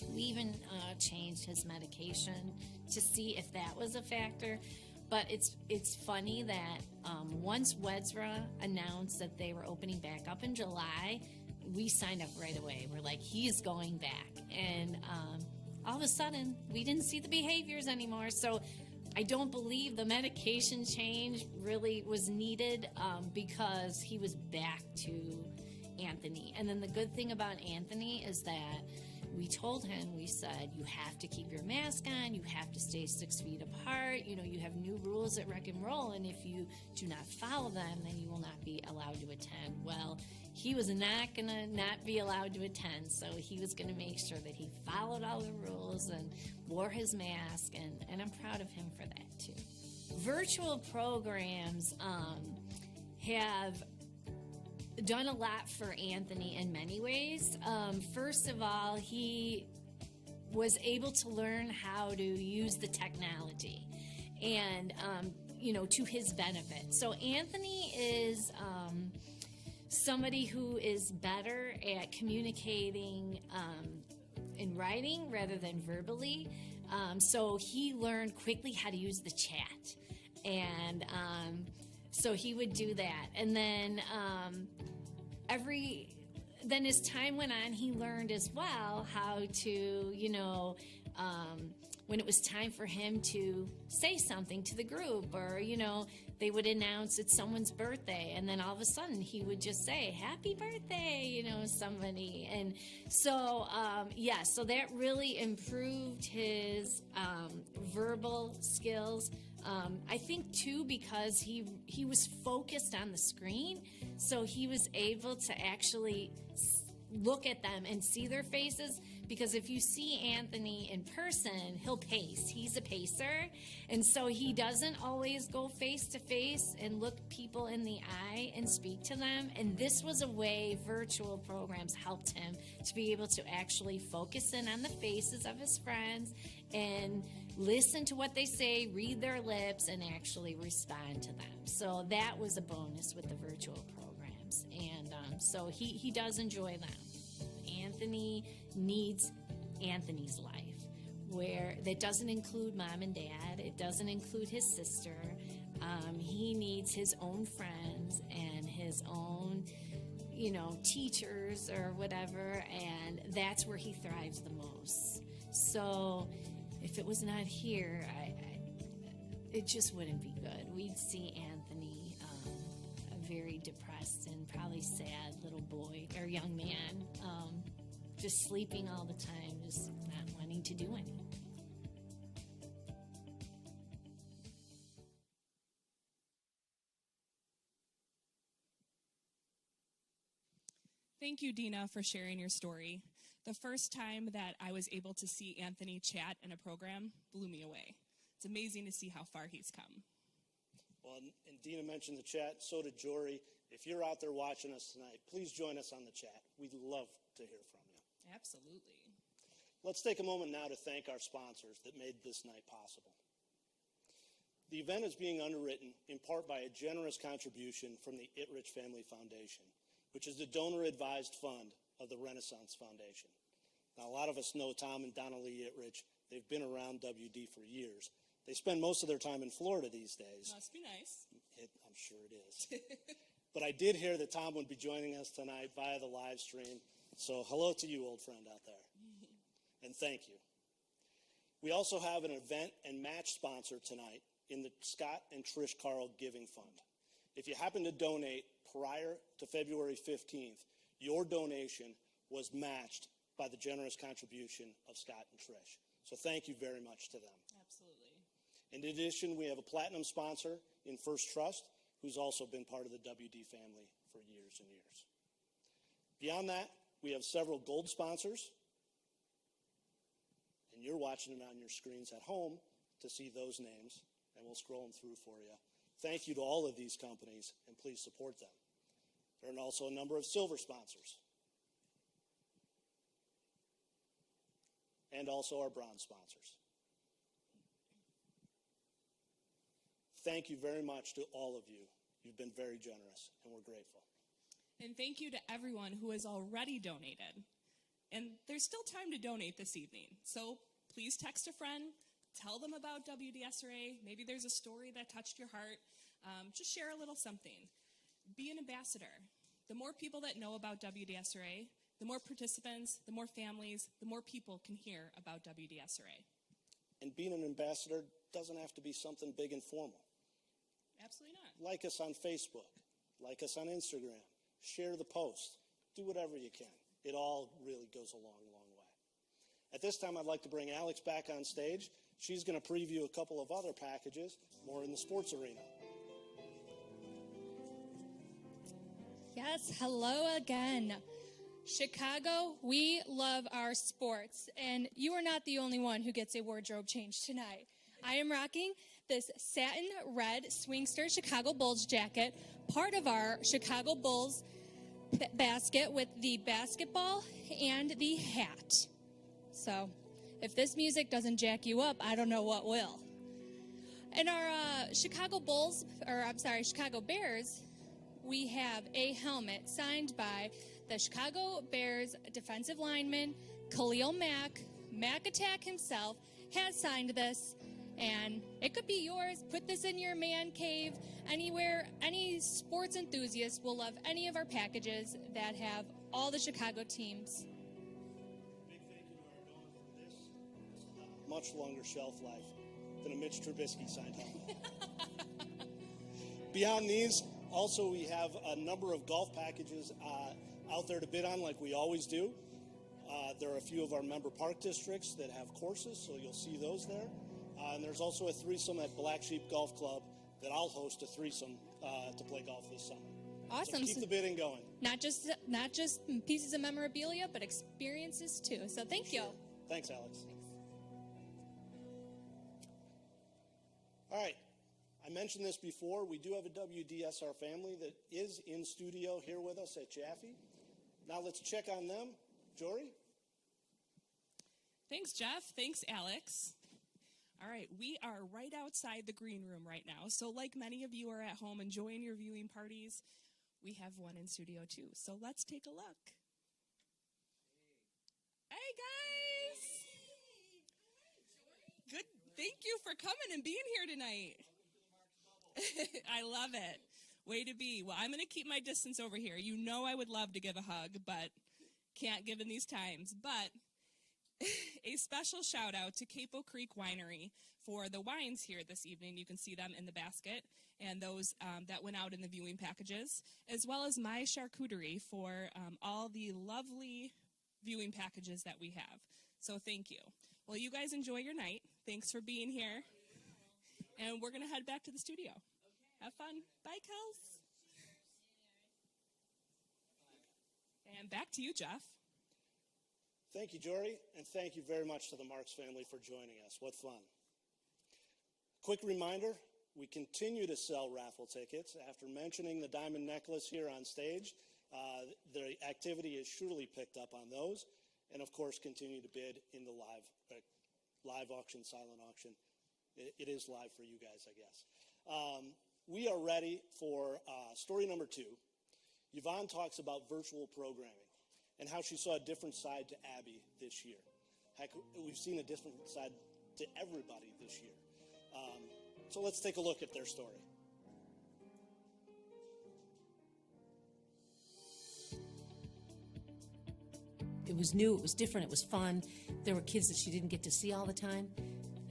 We even changed his medication to see if that was a factor. But it's funny that once WDSRA announced that they were opening back up in July, we signed up right away. We're like, he's going back. And all of a sudden, we didn't see the behaviors anymore. So I don't believe the medication change really was needed because he was back to Anthony. And then the good thing about Anthony is that we told him, we said, you have to keep your mask on, you have to stay 6 feet apart, you know, you have new rules at Wreck and Roll, and if you do not follow them, then you will not be allowed to attend. Well, he was not going to not be allowed to attend, so he was going to make sure that he followed all the rules and wore his mask, and I'm proud of him for that, too. Virtual programs have done a lot for Anthony in many ways. First of all, he was able to learn how to use the technology and, you know, to his benefit. So Anthony is somebody who is better at communicating in writing rather than verbally. So he learned quickly how to use the chat. And so he would do that. And then then as time went on, he learned as well how to, you know, when it was time for him to say something to the group, or, you know, they would announce it's someone's birthday, and then all of a sudden he would just say, happy birthday, you know, somebody. And so, so that really improved his verbal skills. I think, too, because he was focused on the screen, so he was able to actually look at them and see their faces, because if you see Anthony in person, he'll pace. He's a pacer, and so he doesn't always go face-to-face and look people in the eye and speak to them, and this was a way virtual programs helped him to be able to actually focus in on the faces of his friends and listen to what they say, read their lips, and actually respond to them. So that was a bonus with the virtual programs. And so he does enjoy them. Anthony needs Anthony's life, where that doesn't include mom and dad. It doesn't include his sister. He needs his own friends and his own, you know, teachers or whatever, and that's where he thrives the most. So if it was not here, it just wouldn't be good. We'd see Anthony, a very depressed and probably sad little boy or young man, just sleeping all the time, just not wanting to do anything. Thank you, Dina, for sharing your story. The first time that I was able to see Anthony chat in a program blew me away. It's amazing to see how far he's come. Well, and Dina mentioned the chat, so did Jory. If you're out there watching us tonight, please join us on the chat. We'd love to hear from you. Absolutely. Let's take a moment now to thank our sponsors that made this night possible. The event is being underwritten in part by a generous contribution from the Itrich Family Foundation, which is the donor-advised fund of the Renaissance Foundation. Now, a lot of us know Tom and Donna Lee Itrich. They've been around WD for years. They spend most of their time in Florida these days. Must be nice. I'm sure it is. But I did hear that Tom would be joining us tonight via the live stream. So hello to you, old friend out there. And thank you. We also have an event and match sponsor tonight in the Scott and Trish Carl Giving Fund. If you happen to donate prior to February 15th, your donation was matched by the generous contribution of Scott and Trish. So thank you very much to them. Absolutely. In addition, we have a platinum sponsor in First Trust, who's also been part of the WD family for years and years. Beyond that, we have several gold sponsors, and you're watching it on your screens at home to see those names, and we'll scroll them through for you. Thank you to all of these companies, and please support them. There are also a number of silver sponsors, and also our bronze sponsors. Thank you very much to all of you. You've been very generous, and we're grateful. And thank you to everyone who has already donated. And there's still time to donate this evening. So please text a friend, tell them about WDSRA. Maybe there's a story that touched your heart. Just share a little something. Be an ambassador. The more people that know about WDSRA, the more participants, the more families, the more people can hear about WDSRA. And being an ambassador doesn't have to be something big and formal. Absolutely not. Like us on Facebook. Like us on Instagram. Share the post. Do whatever you can. It all really goes a long, long way. At this time, I'd like to bring Alex back on stage. She's going to preview a couple of other packages, more in the sports arena. Yes, hello again. Chicago, we love our sports, and you are not the only one who gets a wardrobe change tonight. I am rocking this satin red Swingster Chicago Bulls jacket, part of our Chicago Bulls basket with the basketball and the hat. So, if this music doesn't jack you up, I don't know what will. In our Chicago Bears, we have a helmet signed by the Chicago Bears defensive lineman, Khalil Mack. Mack Attack himself has signed this, and it could be yours. Put this in your man cave, anywhere. Any sports enthusiast will love any of our packages that have all the Chicago teams. Big thank you to our donor for this. This will have a much longer shelf life than a Mitch Trubisky signed helmet. Beyond these, also we have a number of golf packages out there to bid on, like we always do. There are a few of our member park districts that have courses, so you'll see those there. And there's also a threesome at Black Sheep Golf Club that I'll host a threesome to play golf this summer. Awesome. So keep the bidding going. Not just pieces of memorabilia, but experiences too. So thank you. Thanks, Alex. All right. I mentioned this before. We do have a WDSR family that is in studio here with us at Jaffe. Now let's check on them. Jory? Thanks, Jeff. Thanks, Alex. All right, we are right outside the green room right now. So like many of you are at home enjoying your viewing parties, we have one in studio too. So let's take a look. Hey, guys. Good. Thank you for coming and being here tonight. I love it. Way to be. Well, I'm going to keep my distance over here. You know I would love to give a hug, but can't give in these times. But a special shout out to Capo Creek Winery for the wines here this evening. You can see them in the basket, and those that went out in the viewing packages, as well as My Charcuterie for all the lovely viewing packages that we have. So thank you. Well, you guys enjoy your night. Thanks for being here. And we're going to head back to the studio. Okay. Have fun. Bye, Kels. And back to you, Jeff. Thank you, Jory, and thank you very much to the Marks family for joining us. What fun. Quick reminder, we continue to sell raffle tickets. After mentioning the diamond necklace here on stage, the activity has surely picked up on those, and of course continue to bid in the live auction, silent auction. It is live for you guys, I guess. We are ready for story number 2. Yvonne talks about virtual programming and how she saw a different side to Abby this year. Heck, we've seen a different side to everybody this year. So let's take a look at their story. It was new, it was different, it was fun. There were kids that she didn't get to see all the time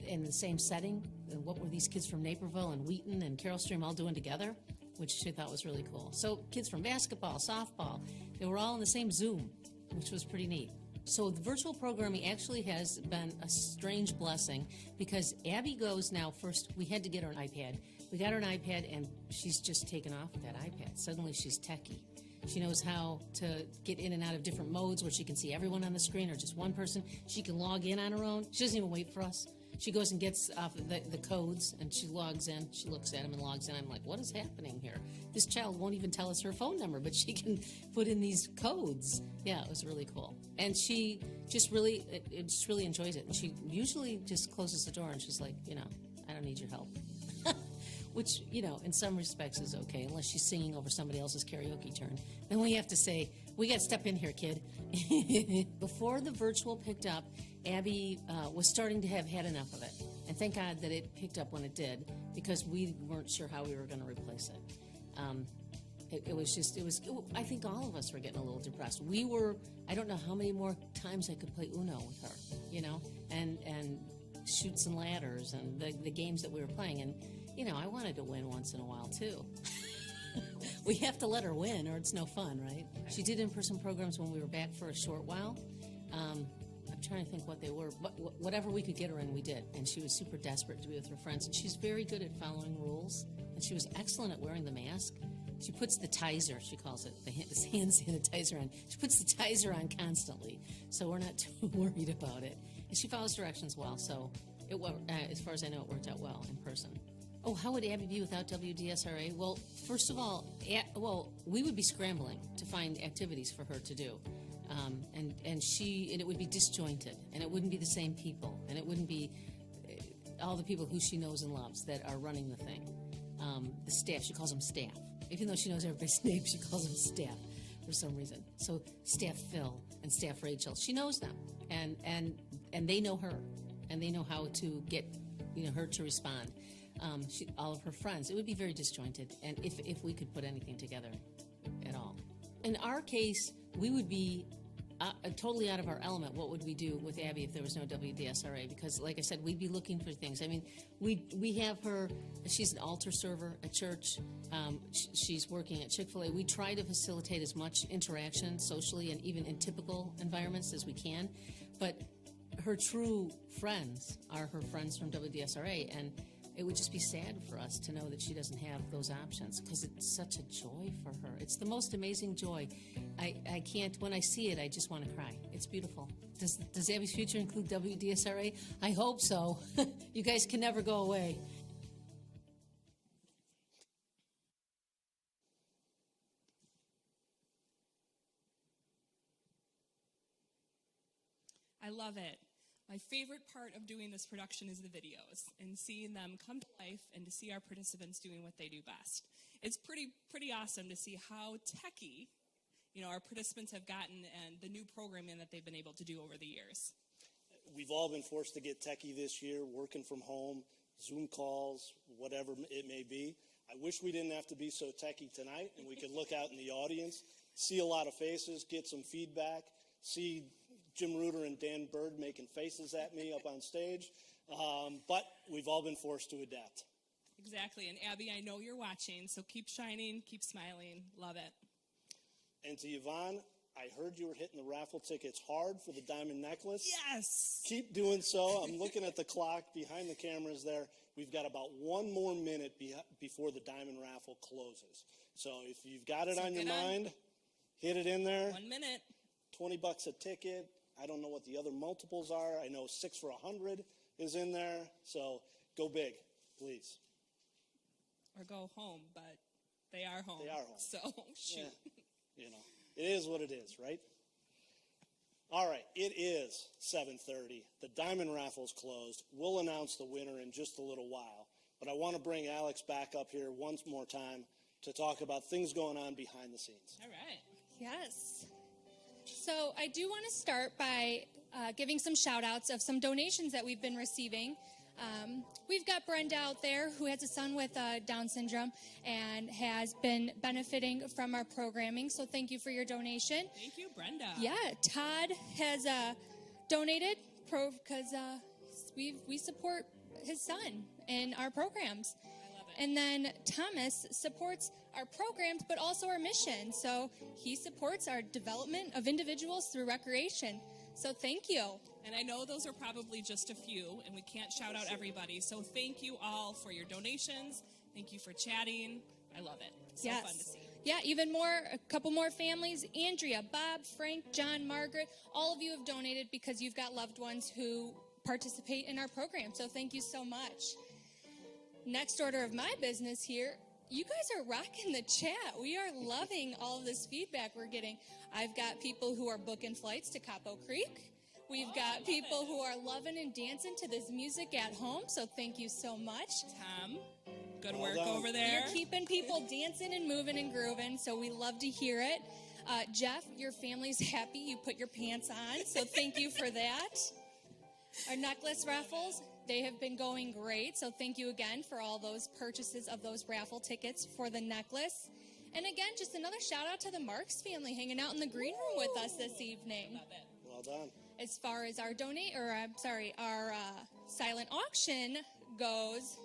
in the same setting. And what were these kids from Naperville and Wheaton and Carroll Stream all doing together? Which she thought was really cool. So kids from basketball, softball, they were all in the same Zoom, which was pretty neat. So the virtual programming actually has been a strange blessing because Abby goes now first, we had to get her an iPad. We got her an iPad and she's just taken off with that iPad. Suddenly she's techie. She knows how to get in and out of different modes where she can see everyone on the screen or just one person. She can log in on her own. She doesn't even wait for us. She goes and gets off the codes, and she logs in. She looks at them and logs in. I'm like, what is happening here? This child won't even tell us her phone number, but she can put in these codes. Yeah, it was really cool. And she just really enjoys it. And she usually just closes the door, and she's like, I don't need your help. Which, in some respects is okay, unless she's singing over somebody else's karaoke turn. Then we have to say, we got to step in here, kid. Before the virtual picked up, Abby was starting to have had enough of it and thank God that it picked up when it did, because we weren't sure how we were going to replace it. I think all of us were getting a little depressed. I don't know how many more times I could play Uno with her, and Chutes and Ladders and the games that we were playing. And, I wanted to win once in a while, too. We have to let her win or it's no fun, right? She did in-person programs when we were back for a short while. I'm trying to think what they were. But whatever we could get her in, we did. And she was super desperate to be with her friends. And she's very good at following rules. And she was excellent at wearing the mask. She puts the tizer, she calls it, the hand sanitizer on. She puts the tizer on constantly, so we're not too worried about it. And she follows directions well, so as far as I know, it worked out well in person. Oh, how would Abby be without WDSRA? Well, first of all, we would be scrambling to find activities for her to do. And it would be disjointed, and it wouldn't be the same people, and it wouldn't be all the people who she knows and loves that are running the thing. The staff, she calls them staff. Even though she knows everybody's name, she calls them staff for some reason. So staff Phil and staff Rachel, she knows them, and they know her, and they know how to get her to respond. All of her friends, it would be very disjointed, and if we could put anything together at all. In our case, we would be totally out of our element. What would we do with Abby if there was no WDSRA? Because, like I said, we'd be looking for things. I mean, we have her. She's an altar server at church. She's working at Chick-fil-A. We try to facilitate as much interaction socially and even in typical environments as we can. But her true friends are her friends from WDSRA, and it would just be sad for us to know that she doesn't have those options, because it's such a joy for her. It's the most amazing joy. I can't, when I see it, I just want to cry. It's beautiful. Does Abby's future include WDSRA? I hope so. You guys can never go away. I love it. My favorite part of doing this production is the videos and seeing them come to life and to see our participants doing what they do best. It's pretty awesome to see how techy, our participants have gotten and the new programming that they've been able to do over the years. We've all been forced to get techie this year, working from home, Zoom calls, whatever it may be. I wish we didn't have to be so techie tonight, and we could look out in the audience, see a lot of faces, get some feedback, see Jim Reuter and Dan Bird making faces at me up on stage, but we've all been forced to adapt. Exactly, and Abby, I know you're watching, so keep shining, keep smiling, love it. And to Yvonne, I heard you were hitting the raffle tickets hard for the diamond necklace. Yes! Keep doing so. I'm looking at the clock behind the cameras there. We've got about 1 more minute before the diamond raffle closes. So if you've got it on your mind, hit it in there. 1 minute. $20 a ticket. I don't know what the other multiples are. I know 6 for $100 is in there. So go big, please. Or go home, but they are home. They are home. So shoot. Yeah, it is what it is, right? All right, it is 7:30. The diamond raffle's closed. We'll announce the winner in just a little while. But I want to bring Alex back up here once more time to talk about things going on behind the scenes. All right. Yes. So I do want to start by giving some shout outs of some donations that we've been receiving. We've got Brenda out there who has a son with Down syndrome and has been benefiting from our programming. So thank you for your donation. Thank you, Brenda. Yeah, Todd has donated because we support his son in our programs. I love it. And then Thomas supports our programs, but also our mission. So he supports our development of individuals through recreation. So thank you. And I know those are probably just a few, and we can't shout out everybody. So thank you all for your donations. Thank you for chatting. I love it. So yes. Fun to see. Yeah, even more, a couple more families. Andrea, Bob, Frank, John, Margaret, all of you have donated because you've got loved ones who participate in our program. So thank you so much. Next order of my business here. You guys are rocking the chat. We are loving all of this feedback we're getting. I've got people who are booking flights to Capo Creek. We've got people who are loving and dancing to this music at home, so thank you so much. Tom, good work over there. You're keeping people dancing and moving and grooving, so we love to hear it. Jeff, your family's happy you put your pants on, so thank you for that. Our necklace raffles They have been going great, so thank you again for all those purchases of those raffle tickets for the necklace. And again, just another shout out to the Marks family hanging out in the green room with us this evening. Well done. As far as our our silent auction goes,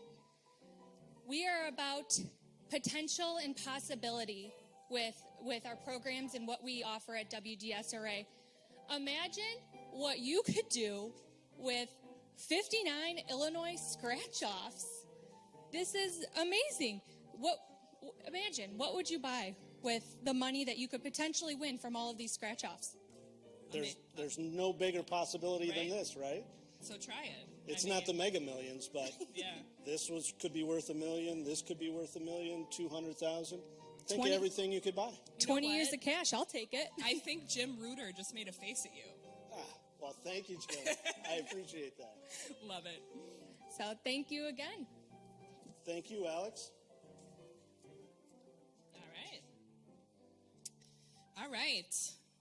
we are about potential and possibility with our programs and what we offer at WDSRA. Imagine what you could do with 59 Illinois scratch-offs. This is amazing. Imagine, what would you buy with the money that you could potentially win from all of these scratch-offs? There's no bigger possibility than this, right? So try it. It's not the Mega Millions, but Yeah. this could be worth $1 million. This could be worth $1 million, 200,000. Think 20 everything you could buy. 20 years of cash, I'll take it. I think Jim Reuter just made a face at you. Well, thank you, Jim. I appreciate that. Love it. So thank you again. Thank you, Alex. All right.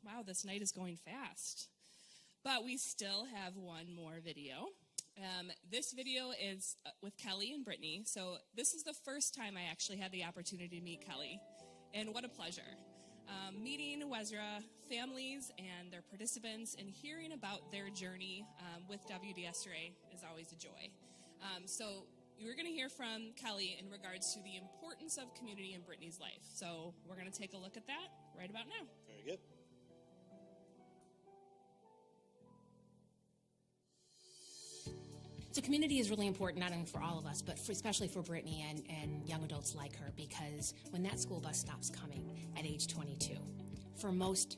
Wow, this night is going fast. But we still have one more video. This video is with Kelly and Brittany. So this is the first time I actually had the opportunity to meet Kelly. And what a pleasure. Meeting WDSRA families and their participants and hearing about their journey with WDSRA is always a joy. So you're going to hear from Kelly in regards to the importance of community in Brittany's life. So we're going to take a look at that right about now. Very good. So community is really important, not only for all of us, but especially for Brittany and young adults like her, because when that school bus stops coming at age 22, for most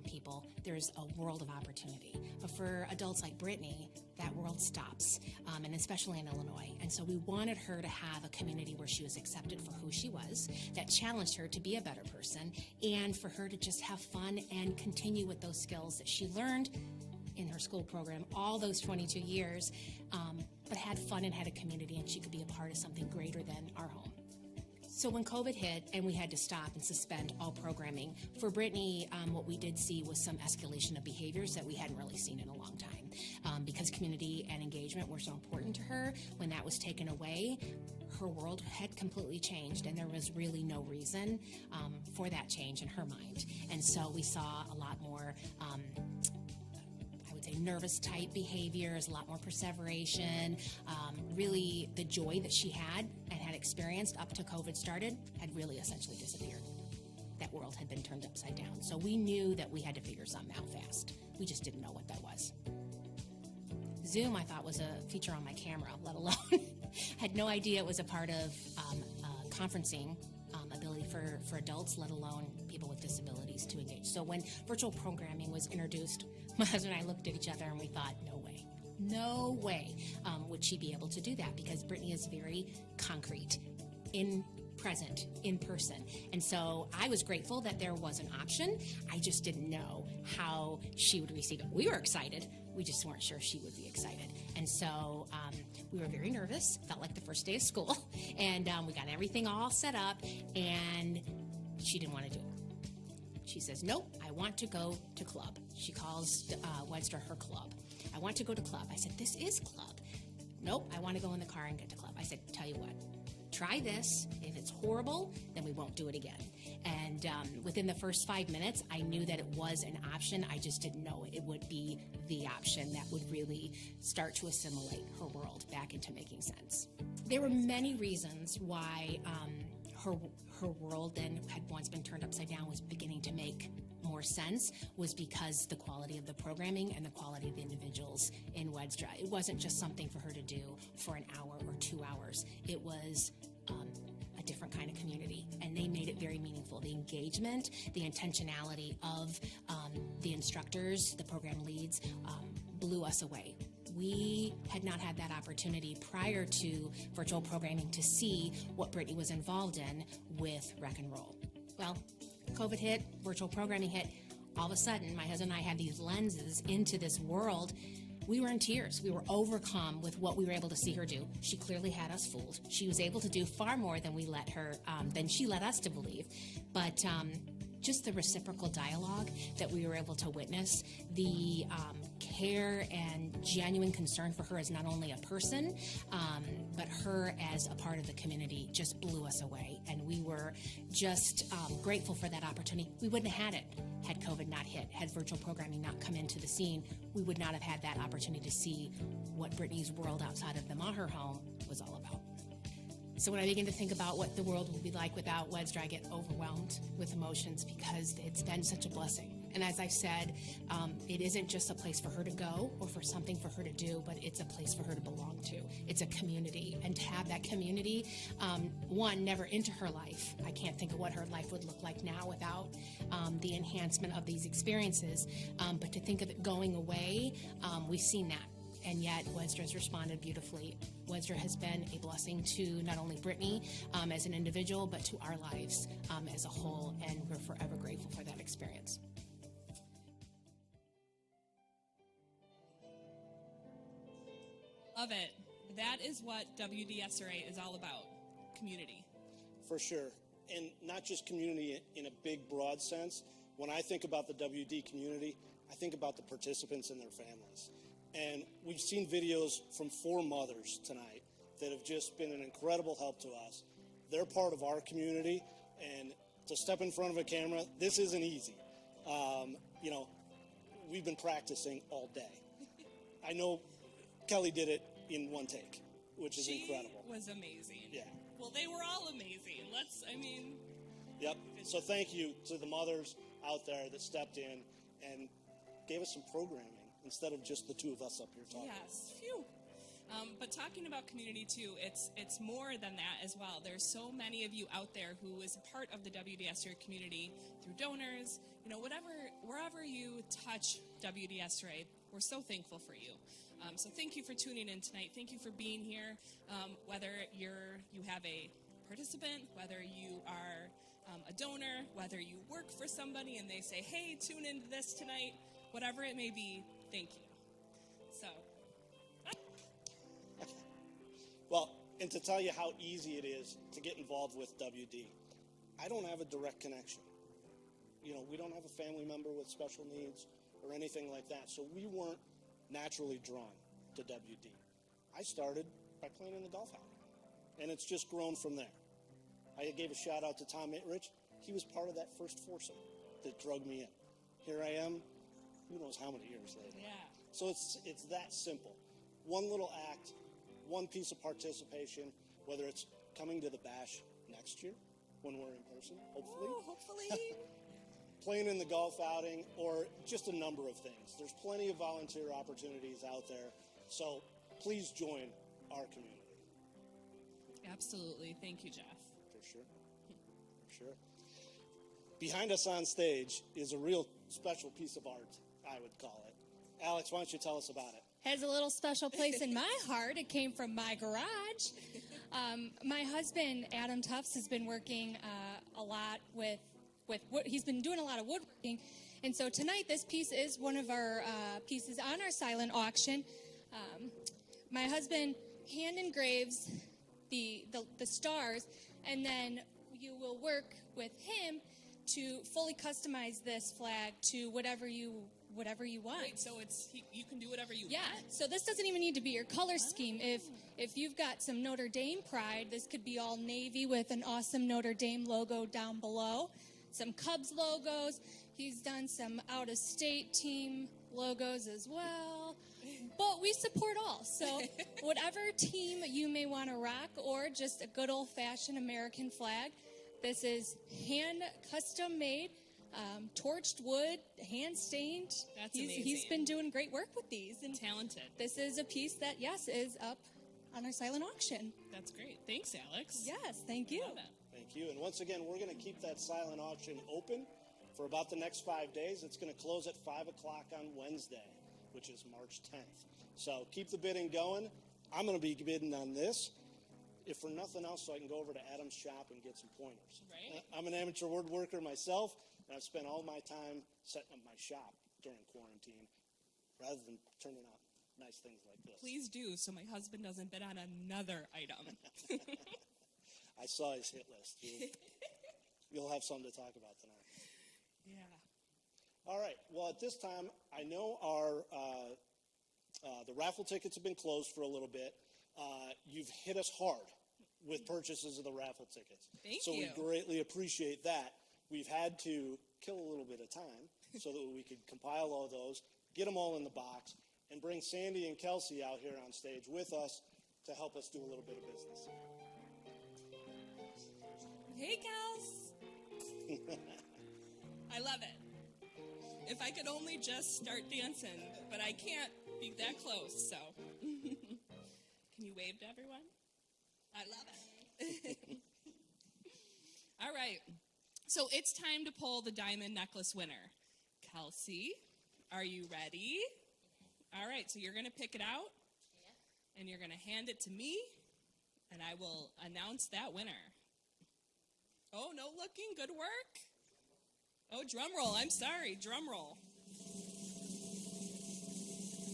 people, there's a world of opportunity. But for adults like Brittany, that world stops, and especially in Illinois. And so we wanted her to have a community where she was accepted for who she was, that challenged her to be a better person, and for her to just have fun and continue with those skills that she learned in her school program all those 22 years, but had fun and had a community, and she could be a part of something greater than our home. So when COVID hit and we had to stop and suspend all programming, for Brittany, what we did see was some escalation of behaviors that we hadn't really seen in a long time. Because community and engagement were so important to her, when that was taken away, her world had completely changed, and there was really no reason for that change in her mind. And so we saw a lot more nervous type behaviors, a lot more perseveration. Really the joy that she had and had experienced up to COVID started had really essentially disappeared. That world had been turned upside down. So we knew that we had to figure something out fast. We just didn't know what that was. Zoom, I thought, was a feature on my camera, let alone had no idea it was a part of conferencing ability for adults, let alone people with disabilities to engage. So when virtual programming was introduced, my husband and I looked at each other and we thought, no way would she be able to do that, because Brittany is very concrete, present, in person. And so I was grateful that there was an option. I just didn't know how she would receive it. We were excited. We just weren't sure she would be excited. And so we were very nervous, felt like the first day of school. And we got everything all set up, and she didn't want to do it. She says, nope, I want to go to club. She calls WDSRA her club. I want to go to club. I said, this is club. Nope, I want to go in the car and get to club. I said, tell you what, try this. If it's horrible, then we won't do it again. And within the first 5 minutes, I knew that it was an option. I just didn't know it would be the option that would really start to assimilate her world back into making sense. There were many reasons why her world then had once been turned upside down was beginning to make more sense, was because the quality of the programming and the quality of the individuals in WDSRA. It wasn't just something for her to do for an hour or 2 hours. It was a different kind of community, and they made it very meaningful. The engagement, the intentionality of the instructors, the program leads, blew us away. We had not had that opportunity prior to virtual programming to see what Brittany was involved in with Rec and Roll. Well, COVID hit, virtual programming hit. All of a sudden, my husband and I had these lenses into this world. We were in tears. We were overcome with what we were able to see her do. She clearly had us fooled. She was able to do far more than we let her, than she let us to believe. But just the reciprocal dialogue that we were able to witness, the care and genuine concern for her as not only a person, but her as a part of the community just blew us away. And we were just grateful for that opportunity. We wouldn't have had it had COVID not hit, had virtual programming not come into the scene. We would not have had that opportunity to see what Brittany's world outside of the Maher home was all about. So when I begin to think about what the world will be like without WDSRA, I get overwhelmed with emotions because it's been such a blessing. And as I said, it isn't just a place for her to go or for something for her to do, but it's a place for her to belong to. It's a community. And to have that community, one, never into her life. I can't think of what her life would look like now without the enhancement of these experiences. But to think of it going away, we've seen that. And yet, WDSRA has responded beautifully. WDSRA has been a blessing to not only Brittany as an individual, but to our lives as a whole, and we're forever grateful for that experience. Love it. That is what WDSRA is all about, community. For sure. And not just community in a big, broad sense. When I think about the WD community, I think about the participants and their families. And we've seen videos from 4 mothers tonight that have just been an incredible help to us. They're part of our community, and to step in front of a camera, this isn't easy. We've been practicing all day. I know Kelly did it in one take, which is incredible. She was amazing. Yeah. Well, they were all amazing. Yep. So thank you to the mothers out there that stepped in and gave us some programming instead of just the 2 of us up here talking. Yes. Phew. But talking about community too, it's more than that as well. There's so many of you out there who is a part of the WDSRA community through donors, wherever you touch WDSRA, we're so thankful for you. So thank you for tuning in tonight. Thank you for being here. Whether you have a participant, whether you are a donor, whether you work for somebody and they say, hey, tune into this tonight, whatever it may be, thank you. So. Well, and to tell you how easy it is to get involved with WD, I don't have a direct connection. We don't have a family member with special needs or anything like that, so we weren't naturally drawn to WD. I started by playing in the golf outing, and it's just grown from there. I gave a shout out to Tom Itrich. He was part of that first foursome that drug me in. Here I am, who knows how many years later. Yeah. So it's that simple. One little act, one piece of participation, whether it's coming to the bash next year when we're in person, hopefully. Oh, hopefully. Playing in the golf outing, or just a number of things. There's plenty of volunteer opportunities out there, so please join our community. Absolutely. Thank you, Jeff. For sure. Behind us on stage is a real special piece of art, I would call it. Alex, why don't you tell us about it? Has a little special place in my heart. It came from my garage. My husband, Adam Tufts, has been working a lot with wood. He's been doing a lot of woodworking. And so tonight, this piece is one of our pieces on our silent auction. My husband hand engraves the stars, and then you will work with him to fully customize this flag to whatever you want. Wait, so you can do whatever you want? Yeah, so this doesn't even need to be your color scheme. If you've got some Notre Dame pride, this could be all navy with an awesome Notre Dame logo down below. Some Cubs logos. He's done some out-of-state team logos as well. But we support all. So whatever team you may want to rock, or just a good old-fashioned American flag, this is hand custom made, torched wood, hand stained. That's amazing. He's been doing great work with these. And talented. This is a piece that, yes, is up on our silent auction. That's great. Thanks, Alex. Yes, thank you. Thank you. And once again, we're going to keep that silent auction open for about the next 5 days. It's going to close at 5 o'clock on Wednesday, which is March 10th. So keep the bidding going. I'm going to be bidding on this, if for nothing else, so I can go over to Adam's shop and get some pointers. Right. I'm an amateur woodworker myself, and I've spent all my time setting up my shop during quarantine rather than turning out nice things like this. Please do, so my husband doesn't bid on another item. I saw his hit list. You'll have something to talk about tonight. Yeah. All right. Well, at this time, I know our the raffle tickets have been closed for a little bit. You've hit us hard with purchases of the raffle tickets. Thank so you. we greatly appreciate that. We've had to kill a little bit of time so that we could compile all those, get them all in the box, and bring Sandy and Kelsey out here on stage with us to help us do a little bit of business. Hey, Kels. I love it. If I could only just start dancing, but I can't be that close, so. Can you wave to everyone? I love it. All right. So it's time to pull the diamond necklace winner. Kelsey, are you ready? All right, so you're going to pick it out, and you're going to hand it to me, and I will announce that winner. Oh, no looking. Good work. Oh, drum roll. I'm sorry. Drum roll.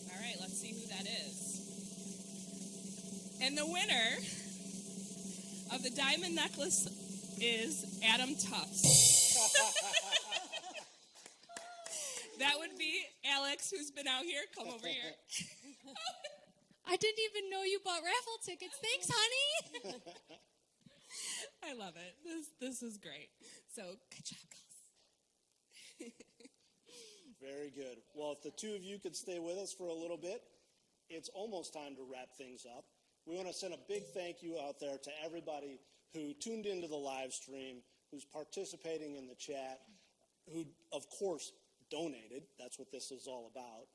All right, let's see who that is. And the winner of the diamond necklace is Adam Tufts. That would be Alex, who's been out here. Come over here. I didn't even know you bought raffle tickets. Thanks, honey. I love it. This is great. So, good job, girls. Very good. Well, if the two of you could stay with us for a little bit, it's almost time to wrap things up. We want to send a big thank you out there to everybody who tuned into the live stream, who's participating in the chat, who, of course, donated. That's what this is all about.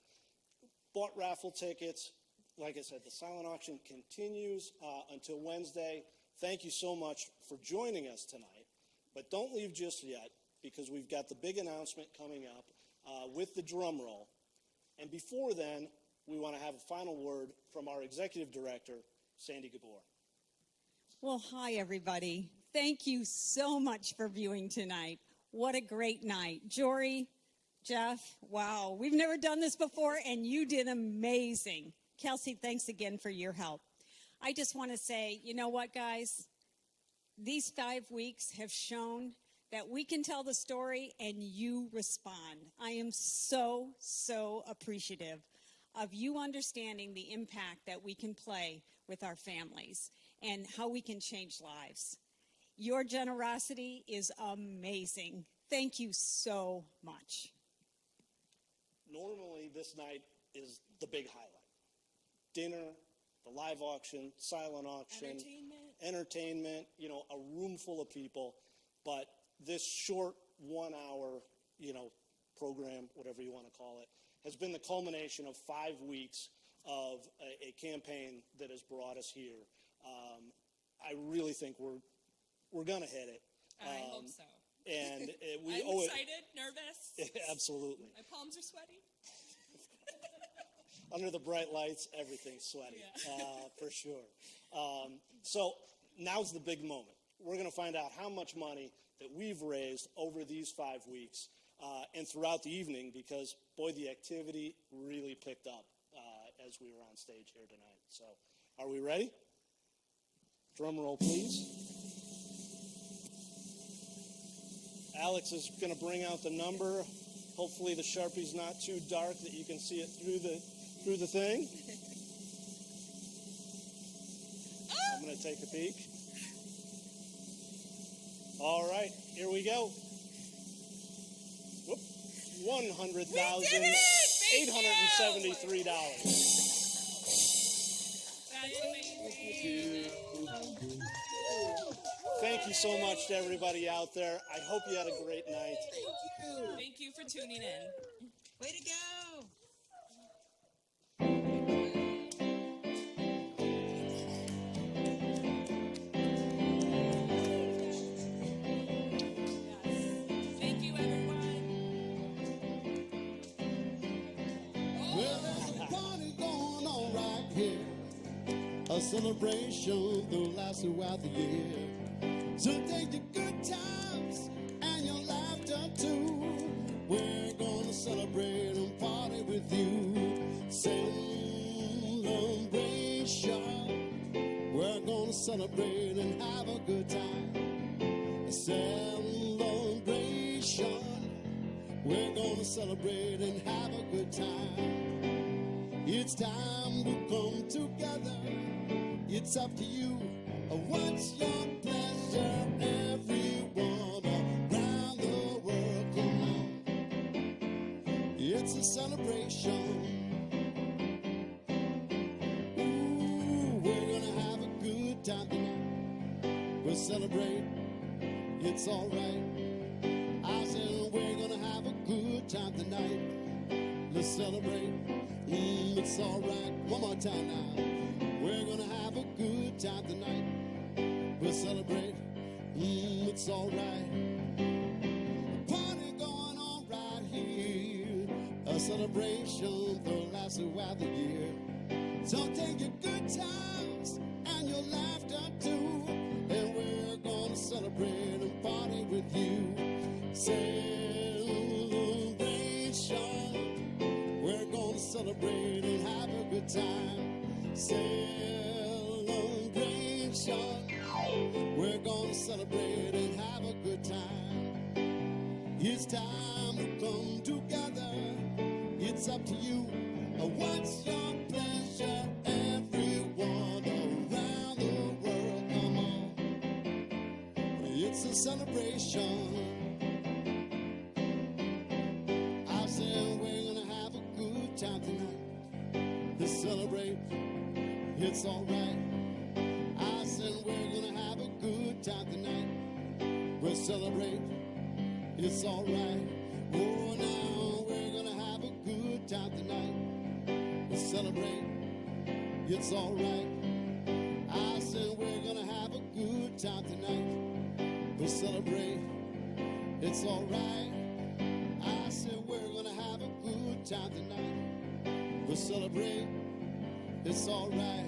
Bought raffle tickets. Like I said, the silent auction continues until Wednesday. Thank you so much for joining us tonight. But don't leave just yet, because we've got the big announcement coming up with the drum roll. And before then, we want to have a final word from our executive director, Sandy Gabor. Well, hi, everybody. Thank you so much for viewing tonight. What a great night. Jory, Jeff, wow. We've never done this before, and you did amazing. Kelsey, thanks again for your help. I just want to say, you know what, guys? These 5 weeks have shown that we can tell the story and you respond. I am so, so appreciative of you understanding the impact that we can play with our families and how we can change lives. Your generosity is amazing. Thank you so much. Normally, this night is the big highlight. Dinner, the live auction, silent auction, entertainment, you know, a room full of people. But this short 1 hour, program, whatever you want to call it, has been the culmination of 5 weeks of a campaign that has brought us here. I really think we're going to hit it. I hope so. And we I'm owe excited, nervous. Absolutely. My palms are sweaty. Under the bright lights, everything's sweaty, for sure. So now's the big moment. We're going to find out how much money that we've raised over these 5 weeks and throughout the evening, because, boy, the activity really picked up as we were on stage here tonight. So are we ready? Drum roll, please. Alex is going to bring out the number. Hopefully the Sharpie's not too dark that you can see it through the thing. I'm going to take a peek. All right, here we go. Whoop. $100,873. That's amazing. Thank you so much to everybody out there. I hope you had a great night. Thank you for tuning in. Way to go! Thank you, everyone. Well, there's a party going on right here. A celebration that'll last throughout the year. So take your good times and your laughter too. We're gonna celebrate and party with you. Celebration. We're gonna celebrate and have a good time. Celebration. We're gonna celebrate and have a good time. It's time to come together. It's up to you. What's your pleasure? Everyone around the world, come on. It's a celebration. Ooh, we're gonna have a good time tonight. We'll celebrate. It's all right. I said we're gonna have a good time tonight. Let's celebrate. It's all right. One more time now. We're gonna have a good time tonight. We'll celebrate. It's all right. A party going on right here. A celebration for the last while the year. So take your good times and your laughter too. And we're gonna celebrate and party with you. Celebration. We're gonna celebrate and have a good time. Celebration. We're gonna celebrate and have a good time. It's time to come together. It's up to you. What's your pleasure? Everyone around the world, come on. It's a celebration. I said we're gonna have a good time tonight. Let's celebrate. It's all right. I said we're gonna have a good time tonight. We'll celebrate. It's all right. Oh, now we're gonna have a good time tonight. We'll celebrate. It's all right. I said we're gonna have a good time tonight. We'll celebrate. It's all right. I said we're gonna have a good time tonight. We'll celebrate. It's all right.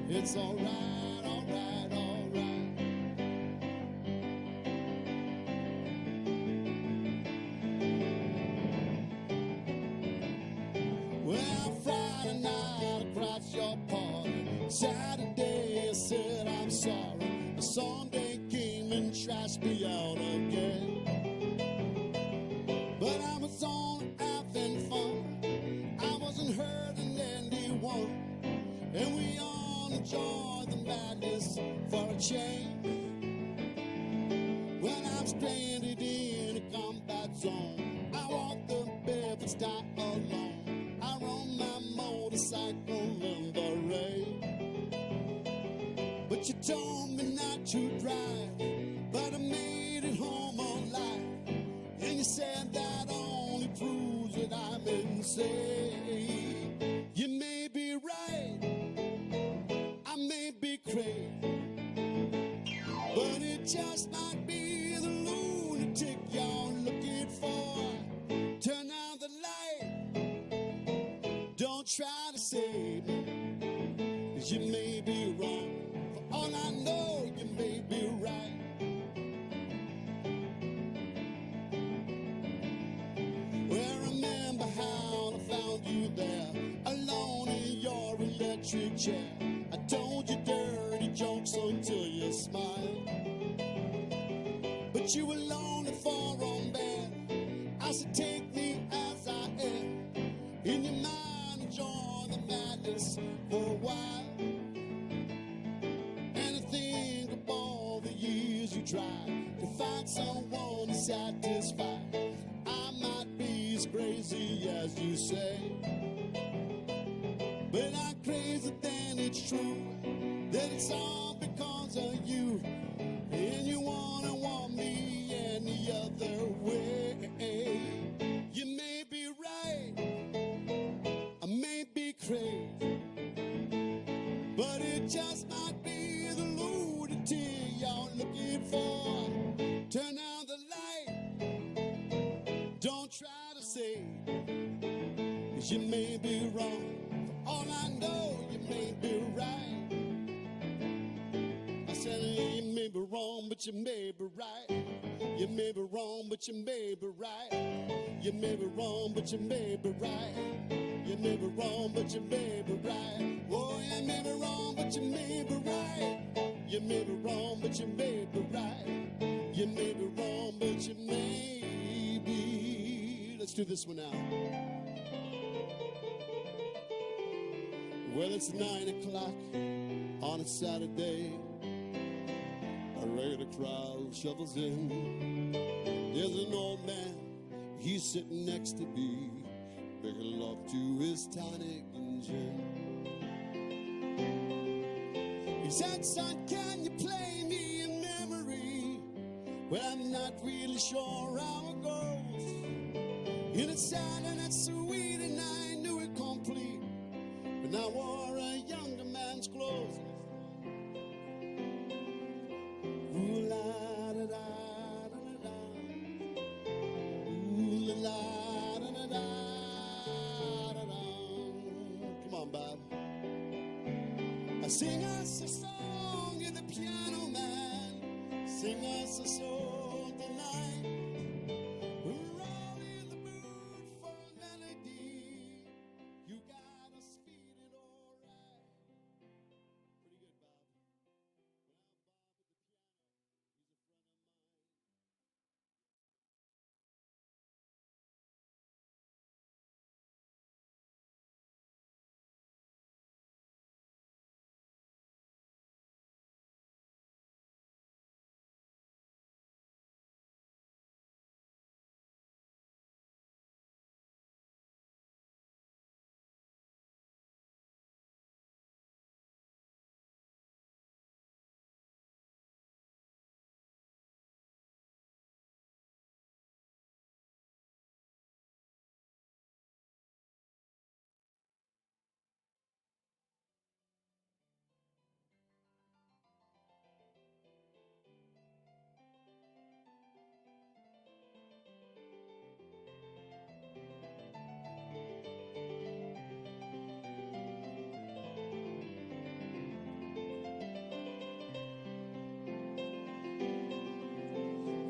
It's all right, all right, all right. Well, Friday night I crashed your party. Saturday I said I'm sorry. Sunday came and trashed me out again. But I was on having fun. I wasn't hurting anyone. And we all enjoy the madness for a change. When I'm stranded in a combat zone, I walk the barefoot style alone. I rode my motorcycle in the rain. But you told me not to drive, but I made it home alive. And you said that only proves that I'm insane. You may be right, I may be crazy, but it just might be the lunatic you're looking for. Turn out the light, don't try to save me, 'cause you may be wrong. For all I know, you may be right. Well, remember how I found you there, alone in your electric chair. I told you dirty jokes until you smiled, but you were lonely for on bed. I said take me as I am. In your mind, enjoy the madness for a while. And I think of all the years you tried to find someone to satisfy. I might be as crazy as you say, but I'm crazy, then it's true that it's all because of you. And you wanna want me any other way. You may be right, I may be crazy, but it just might be the lunatic you're looking for. Turn out the light, don't try to save, 'cause you may be wrong. For all I know, you may be right. I said you may be wrong, but you may be right. You may be wrong, but you may be right. You may be wrong, but you may be right. You may be wrong, but you may be right. Oh, you may be wrong, but you may be right. You may be wrong, but you may be right. You may be wrong, but you may be. Let's do this one now. Well, it's 9 o'clock on a Saturday. A regular crowd shuffles in. There's an old man, he's sitting next to me, making love to his tonic and gin. He said, son, can you play me a memory? Well, I'm not really sure how it goes. And it's sad and it's sweet and I knew it complete, but I wore a younger man's clothes. Ooh, la, da, da, da, da, da. Ooh, la, la, da, da, da, da, da. Come on, Bob. Sing us a song, you're the piano man. Sing us a song tonight. We're all in the mood for a melody. You got us feeling all right. Pretty good, Bob.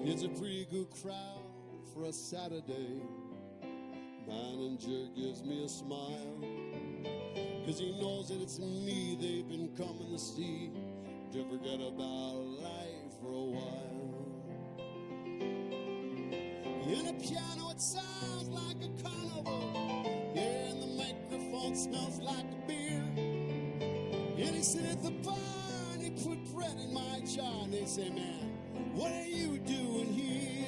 It's a pretty good crowd for a Saturday. Manager gives me a smile, 'cause he knows that it's me they've been coming to see, to forget about life for a while. In a piano it sounds like a carnival, yeah, and the microphone smells like a beer. And he sit at the bar and he put bread in my jar, and they say, man, what are you doing here?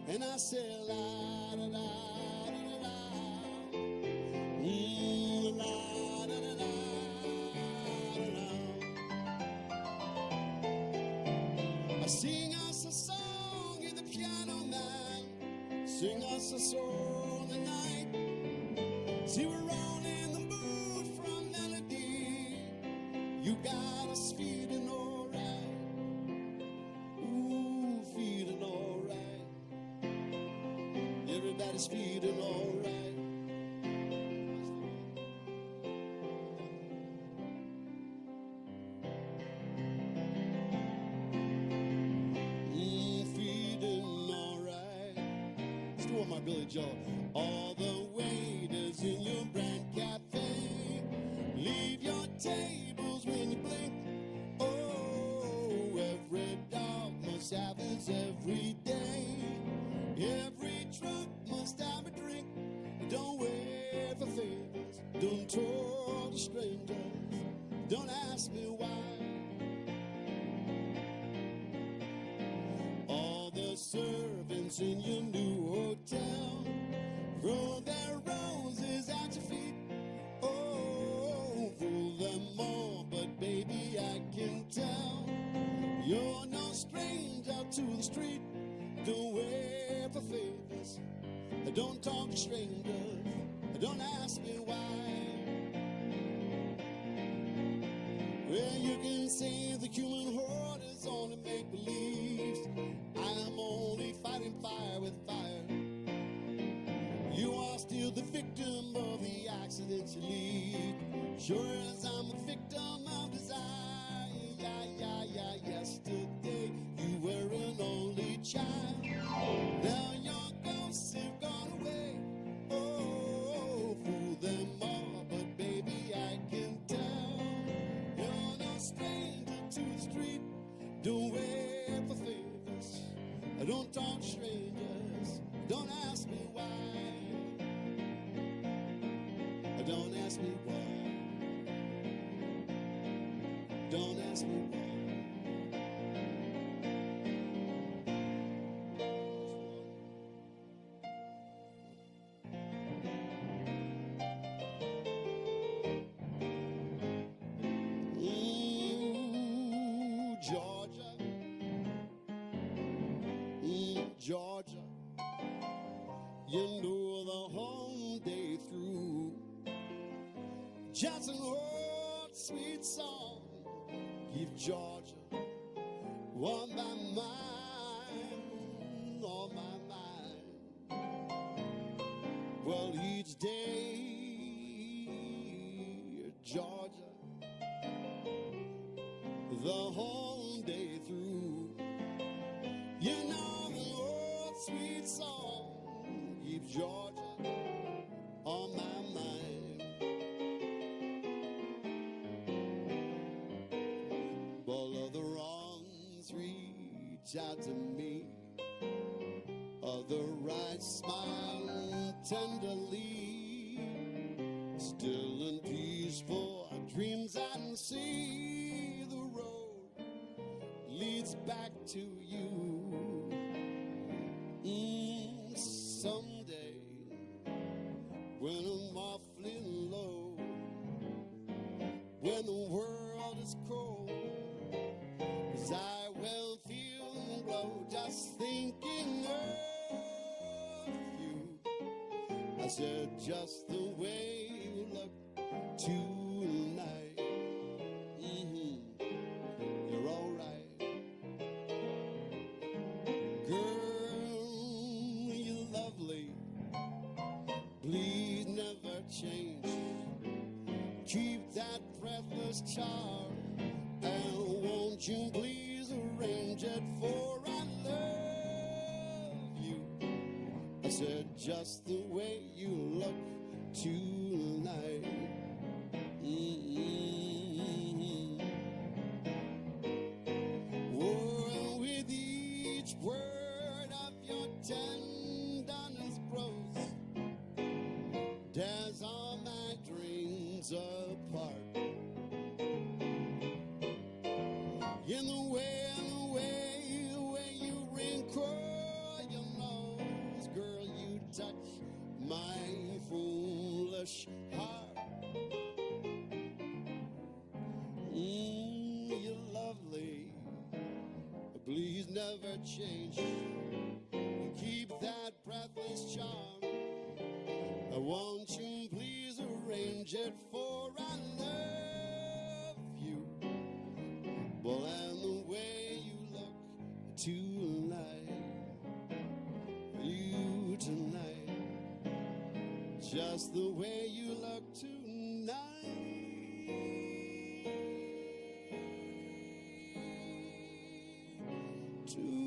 And I say, la da da da da da, la da da da da da. Sing us a song, you're the piano man. Sing us a song tonight. See, we're all in the mood for a melody. You got us feeling all right. Ooh, feeling all right. Everybody's feeling all right. Feeling all right. Let's do one more Billy Joel. All the waiters in your brand cafe, leave your tables when you blink. Oh, every dog must have his every day. Every truck must have a drink. Don't wait for favors. Don't talk to strangers. Don't ask me why. All the servants in your new hotel throw their roses at your feet. Oh, fool them all, but baby, I can tell you're no stranger to the street. Don't wait for favors. Don't talk to strangers. Don't ask me why. Well, you can say the human horde is only make-believe. I'm only fighting fire with fire. You are still the victim of the accidents you lead. Sure as I'm a victim of desire. Yesterday you were an only child. Now your ghosts have gone away. Oh, fool them all, but baby I can tell you're no stranger to the street. Don't wait for favors, don't talk strangers, don't ask me why. Don't ask me why. Don't ask me why. Georgia, Georgia, you know the whole day through. Just an old sweet song, give Georgia on my mind, on my mind. Well, each day, Georgia, the whole day through. You know the old sweet song keeps Georgia on my mind. Well, other wrongs reach out to me, other right smile tenderly, still in peaceful dreams I see the road leads back to you. Someday, when I'm awfully low, when the world is cold, 'cause I will feel the glow just thinking of you. I said, just the way you look tonight, you're all right. Girl, you're lovely, please never change. Keep that breathless charm, and won't you please arrange it, for I love you. I said, just the way you look tonight. Oh, with each word of your tenderness grows, tears all my dreams apart. In the way you wrinkle your nose, girl, you touch my foolish heart. You're lovely, please never change. Keep that breathless charm. Won't you please arrange it, for I love you. Well, and the way you look tonight, you tonight, just the way you look tonight. Tonight.